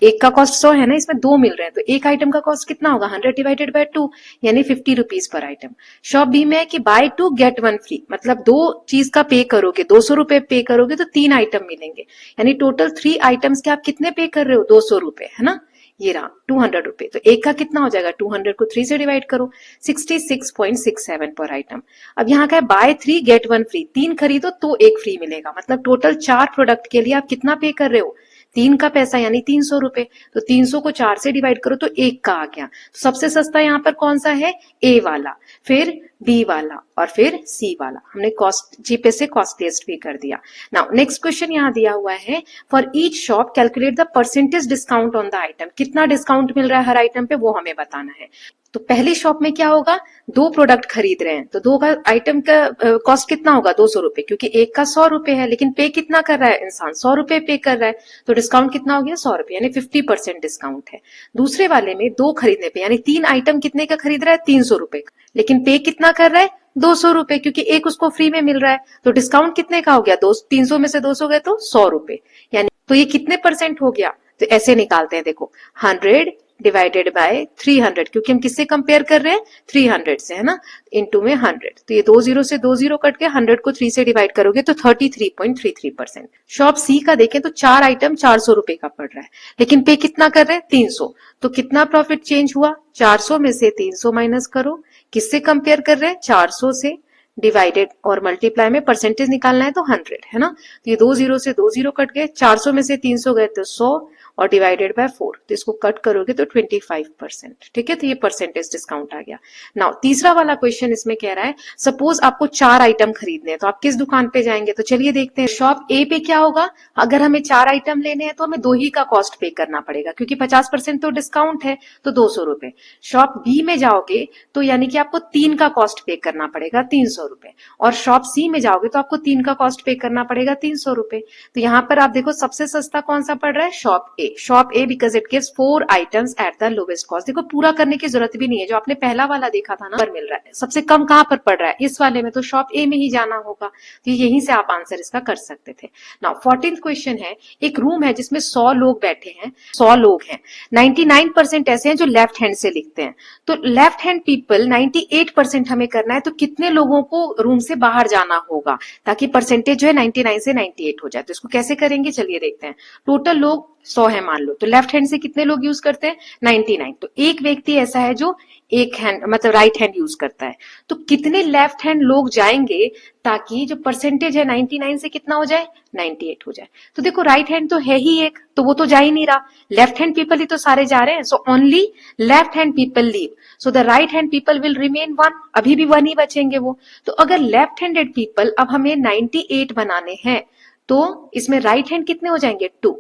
एक का कॉस्ट 100 है ना, इसमें 2 मिल रहे हैं, तो एक आइटम का कॉस्ट कितना होगा? 100 डिवाइडेड बाय 2, यानी 50 rupees per item. Shop B में है कि बाय 2 गेट 1 फ्री, मतलब 2 चीज का पे करोगे, 200 रुपए पे करोगे तो 3 आइटम मिलेंगे, यानी टोटल 3 आइटम्स के आप कितने पे कर रहे हो? 200 रुपए, है ना। ये रहा 200 रुपए, तो एक का कितना हो जाएगा? 200 को 3 से डिवाइड करो, 66.67 पर आइटम। अब यहाँ का है बाय 3 गेट 1 फ्री, 3 खरीदो तो एक फ्री मिलेगा, मतलब टोटल 4 प्रोडक्ट के लिए आप कितना पे कर रहे हो? 3 का पैसा यानी 300 रुपए, तो 300 को 4 से डिवाइड करो तो 1 का आ गया। तो सबसे सस्ता यहाँ पर कौन सा है? ए वाला, फिर बी वाला और फिर सी वाला। हमने कॉस्ट जी पे से कॉस्टलीस्ट भी कर दिया। नाउ नेक्स्ट क्वेश्चन यहाँ दिया हुआ है, for each shop calculate the percentage discount on the item. कितना डिस्काउंट मिल रहा है हर आइटम पे वो हमें बताना है। तो पहली शॉप में क्या होगा, 2 प्रोडक्ट खरीद रहे हैं, तो 2 का आइटम का कॉस्ट कितना होगा? 200 रुपए, क्योंकि एक का 100 रुपए है, लेकिन पे कितना कर रहा है इंसान? 100 रुपए पे कर रहा है, तो डिस्काउंट कितना हो गया? 100 रुपए, यानी 50% डिस्काउंट है। दूसरे वाले में 2 खरीदने पे, यानी 3 आइटम कितने का खरीद रहा है? 300 रुपए का, लेकिन पे कितना कर रहा है? 200 रुपए, क्योंकि एक उसको फ्री में मिल रहा है, तो डिस्काउंट कितने का हो गया? 300 में से 200 गए तो 100 रुपए, यानी तो ये कितने परसेंट हो गया? तो ऐसे निकालते हैं, देखो 100 डिवाइडेड बाय 300, क्योंकि हम किससे कंपेयर कर रहे हैं? 300 से, है ना, इनटू में 100, तो ये 2 जीरो से 2 जीरो कट के 100 को 3 से डिवाइड करोगे तो 33.33%। शॉप सी का देखें तो 4 आइटम 400 रुपए का पड़ रहा है, लेकिन पे कितना कर रहे हैं? 300, तो कितना प्रॉफिट चेंज हुआ? 400 में से 300 माइनस करो, किससे कंपेयर कर रहे हैं? 400 से, डिवाइडेड और मल्टीप्लाई में परसेंटेज निकालना है तो 100, है ना, तो ये 2 जीरो से 2 जीरो कट गए, 400 में से 300 गए तो 100 और डिवाइडेड बाय 4, तो इसको कट करोगे तो 25%। ठीक है, तो ये परसेंटेज डिस्काउंट आ गया। नाउ तीसरा वाला क्वेश्चन इसमें कह रहा है, सपोज आपको 4 आइटम खरीदने हैं, तो आप किस दुकान पे जाएंगे? तो चलिए देखते हैं। शॉप ए पे क्या होगा, अगर हमें 4 आइटम लेने हैं तो हमें 2 ही का कॉस्ट पे करना पड़ेगा, क्योंकि 50% तो डिस्काउंट है, तो 200 रुपए। शॉप बी में जाओगे तो यानी कि आपको 3 का कॉस्ट पे करना पड़ेगा, 300 रुपए, और शॉप सी में जाओगे तो आपको 3 का कॉस्ट पे करना पड़ेगा 300 रुपए। तो यहाँ पर आप देखो सबसे सस्ता कौन सा पड़ रहा है? Shop A. Shop A because it gives 4 items at the lowest cost. देखो पूरा करने की जरूरत भी नहीं है, जो आपने पहला वाला देखा था ना, पर मिल रहा है। सबसे कम कहां पर पड़ रहा है? इस वाले में, तो शॉप ए में ही जाना होगा, तो यहीं से आप आंसर इसका कर सकते थे। नाउ 14th क्वेश्चन है, एक रूम है जिसमें 100 लोग बैठे हैं, 100 लोग हैं, 99% ऐसे हैं जो लेफ्ट हैंड से लिखते हैं, तो लेफ्ट हैंड पीपल 98% हमें करना है, तो कितने लोगों को रूम से बाहर जाना होगा ताकि परसेंटेज जो है 99 से 98 हो जाए? तो इसको कैसे करेंगे, चलिए देखते हैं। टोटल लोग 100 है मान लो, तो लेफ्ट हैंड से कितने लोग यूज करते हैं? 99, तो एक व्यक्ति ऐसा है जो एक हैंड मतलब राइट हैंड यूज करता है, तो कितने लेफ्ट हैंड लोग जाएंगे ताकि जो परसेंटेज है 99 से कितना हो जाए? 98 हो जाए। तो देखो राइट हैंड तो है ही एक, तो वो तो जा ही नहीं रहा, लेफ्ट हैंड पीपल ही तो सारे जा रहे हैं, so only left hand people leave, so the right hand people will remain 1, अभी भी 1 ही बचेंगे वो। तो अगर लेफ्ट हैंडेड पीपल अब हमें 98 बनाने हैं, तो इसमें राइट हैंड कितने हो जाएंगे? 2,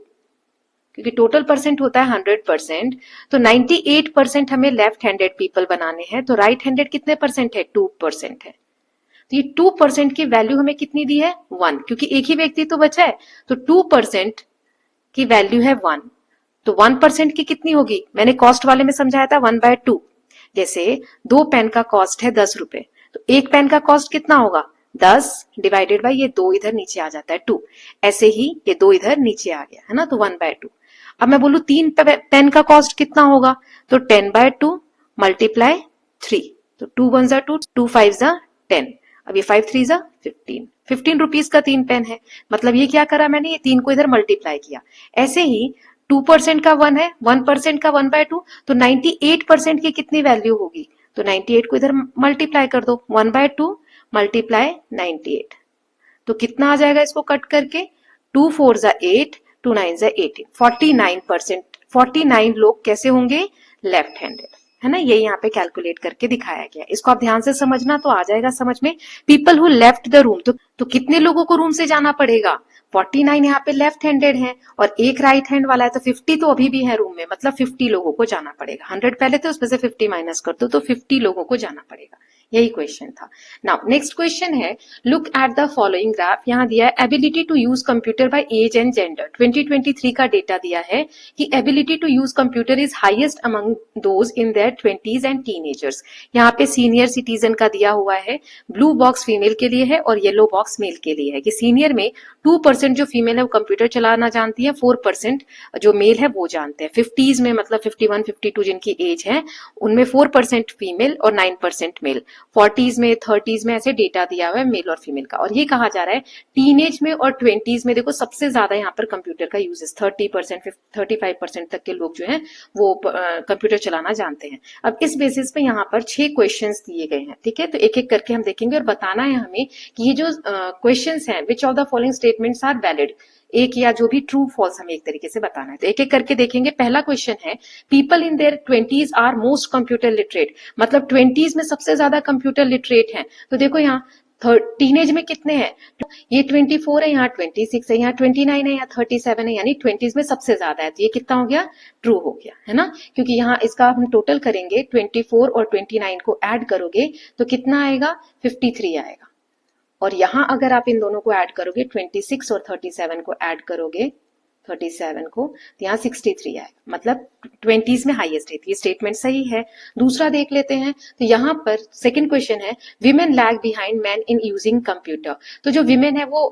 क्योंकि टोटल परसेंट होता है 100%, तो 98% हमें लेफ्ट हैंडेड पीपल बनाने हैं, तो राइट हैंडेड कितने परसेंट है? 2% है, तो ये 2% की वैल्यू हमें कितनी दी है? 1, क्योंकि एक ही व्यक्ति तो बचा है, तो 2% की वैल्यू है 1, तो 1% की कितनी होगी? मैंने कॉस्ट वाले में समझाया था 1/2, जैसे 2 पेन का कॉस्ट है 10 रुपए, तो एक पेन का कॉस्ट कितना होगा? 10 डिवाइडेड बाई ये 2 इधर नीचे आ जाता है 2, ऐसे ही ये 2 इधर नीचे आ गया, है ना, तो 1/2। अब मैं बोलू 3 पेन का कॉस्ट कितना होगा, तो 10/2 मल्टीप्लाई 3, तो 2 1 जा 2, 2 5 जा 10, अब ये 5 3 जा 15 रुपीज का 3 पेन है, मतलब ये क्या करा मैंने, ये 3 को इधर मल्टीप्लाई किया। ऐसे ही 2% का 1 है, 1% का 1/2, तो 98% की कितनी वैल्यू होगी? तो 98 को इधर मल्टीप्लाई कर दो, 1/2 मल्टीप्लाई 98, तो कितना आ जाएगा इसको कट करके? 2 4 जा 8, 2 9 जा 18, 49%, 49 लोग कैसे होंगे? लेफ्ट हैंडेड, है ना, ये यहाँ पे कैलकुलेट करके दिखाया गया। इसको आप ध्यान से समझना तो आ जाएगा समझ में। People who left the room, तो कितने लोगों को रूम से जाना पड़ेगा? 49 यहाँ पे लेफ्ट हैंडेड है और एक राइट हैंड वाला है, तो 50 तो अभी भी है रूम में, मतलब 50 लोगों को जाना पड़ेगा। 100 पहले थे, उसमें से 50 माइनस कर दो तो 50 लोगों को जाना पड़ेगा। यही क्वेश्चन था। नाउ नेक्स्ट क्वेश्चन है, look at the following graph. यहाँ दिया है ability to use computer by age and gender. 2023 का डेटा दिया है कि ability to use computer is highest among those in their 20s and teenagers. यहाँ पे सीनियर सिटीजन का दिया हुआ है, ब्लू बॉक्स फीमेल के लिए है और येलो बॉक्स मेल के लिए है, कि सीनियर में 2% जो फीमेल है वो कंप्यूटर चलाना जानती है, 4% जो मेल है वो जानते हैं। 50s में मतलब 51 52 जिनकी एज है उनमें 4% फीमेल और 9% मेल। 40s में 30s में ऐसे डेटा दिया हुआ है मेल और फीमेल का। और ये कहा जा रहा है टीनेज में और 20s में देखो सबसे ज्यादा यहाँ पर कंप्यूटर का यूजेस 30% 35% तक के लोग जो हैं वो कंप्यूटर चलाना जानते हैं। अब इस बेसिस पे यहाँ पर 6 क्वेश्चंस दिए गए हैं, ठीक है, तो एक एक करके हम देखेंगे और बताना है हमें कि ये जो क्वेश्चंस हैं, which of the following statements are valid, एक या जो भी ट्रू फॉल्स हमें एक तरीके से बताना है। तो एक एक करके देखेंगे। पहला क्वेश्चन है, people in their 20s are most computer literate, मतलब 20s में सबसे ज्यादा कंप्यूटर लिटरेट हैं। तो देखो यहाँ टीनेज में कितने हैं, ये 24 है, यहाँ 26 है, यहाँ 29 है, यहाँ 37 है, यानी 20s में सबसे ज्यादा है। तो ये कितना हो गया, ट्रू हो गया, है ना, क्योंकि यहाँ इसका हम टोटल करेंगे 24 और 29 को ऐड करोगे तो कितना आएगा, 53 आएगा। और यहां अगर आप इन दोनों को ऐड करोगे, 26 और 37 को ऐड करोगे, 37 को, तो यहाँ 63 आएगा, मतलब 20s में हाईएस्ट है। ये स्टेटमेंट सही है। दूसरा देख लेते हैं। तो यहाँ पर सेकंड क्वेश्चन है, women lag behind man in using computer. तो जो विमेन है वो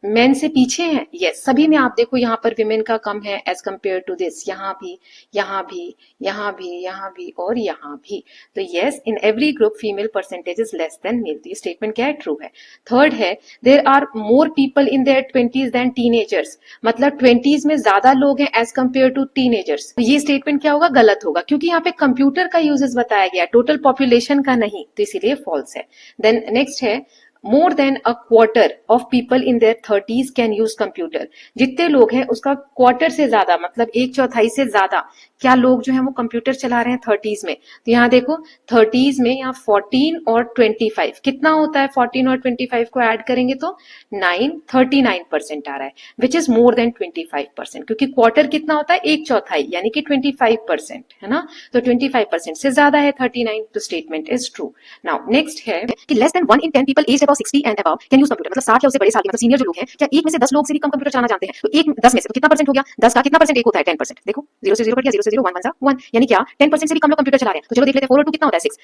मेन से पीछे है। यस, सभी में आप देखो यहाँ पर विमेन का कम है एज कंपेयर टू दिस, यहाँ भी, यहाँ भी, यहाँ भी, यहाँ भी और यहाँ भी। तो yes, in every group female percentage is less than male. तो ये स्टेटमेंट क्या है, ट्रू है। थर्ड है, there are more people in their 20s than teenagers, मतलब 20s में ज्यादा लोग हैं एज कंपेयर टू टीनेजर्स। तो ये स्टेटमेंट क्या होगा, गलत होगा, क्योंकि यहाँ पे कंप्यूटर का यूजेस बताया गया, टोटल पॉपुलेशन का नहीं, तो इसीलिए फॉल्स है। देन नेक्स्ट है, more than a quarter of people in their 30s can use computer, जितने लोग हैं उसका क्वार्टर से ज्यादा, मतलब एक चौथाई से ज्यादा क्या लोग जो है वो कंप्यूटर चला रहे हैं 30s में। तो यहाँ देखो 30s में यहाँ 14 और 25 कितना होता है, 14 और 25 को ऐड करेंगे तो 39% आ रहा है, विच इज मोर देन 25%, क्योंकि क्वार्टर कितना होता है, एक चौथाई, यानी कि 25%, है ना। तो 25% से ज्यादा है 39, तो statement is true. Now next है कि less than 1 in 10 people aged above 60 and above can use computer, मतलब 60 या उससे बड़े साल के, मतलब सीनियर जो लोग हैं, क्या एक में से 10 लोग से भी कम कंप्यूटर चलाना जानते हैं। तो एक 10 में से तो कितना परसेंट हो गया, 10 का कितना परसेंट, एक होता है 10%। देखो 0 से 0 कट गया, 0 से 0 1 1 1, यानी क्या 10% से भी कम लोग कंप्यूटर चला रहे हैं। तो चलो देख लेते हैं, 4 और 2 कितना होता है, 6।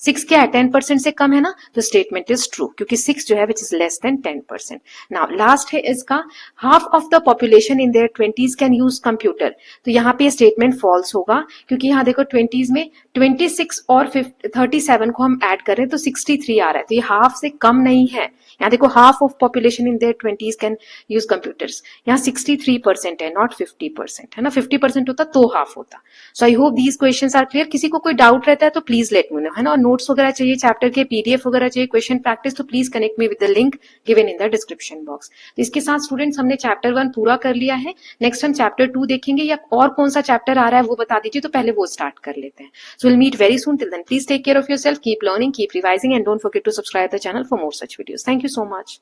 6 क्या है, 10% से कम है ना, तो स्टेटमेंट इज ट्रू, क्योंकि 6 जो है which is less then 10%। Now last है इसका, half of the population in their 20s can use computer. तो यहाँ पे स्टेटमेंट फॉल्स होगा, क्योंकि यहाँ देखो 20s में 26 और 37 को हम ऐड कर रहे हैं तो 63 आ रहा है, तो ये हाफ से कम नहीं है। यहाँ देखो half of population in their 20s can use computers, यहाँ 63% है, नॉट 50%, है ना। 50% होता तो हाफ होता। So I hope these questions are clear. किसी को कोई डाउट रहता है तो प्लीज लेट मी नो, है ना। और नोट्स वगैरह चाहिए, चैप्टर के PDF वगैरह चाहिए, क्वेश्चन प्रैक्टिस, तो please connect me with the link given in the description box. तो इसके साथ स्टूडेंट्स हमने चैप्टर 1 पूरा कर लिया है। नेक्स्ट हम चैप्टर 2 देखेंगे, या और कौन सा चैप्टर आ रहा है वो बता दीजिए, तो पहले वो स्टार्ट कर लेते हैं। So will meet very soon, till then please take care of yourself, keep learning, keep revising, and don't forget to subscribe the channel for more such videos. Thank you so much.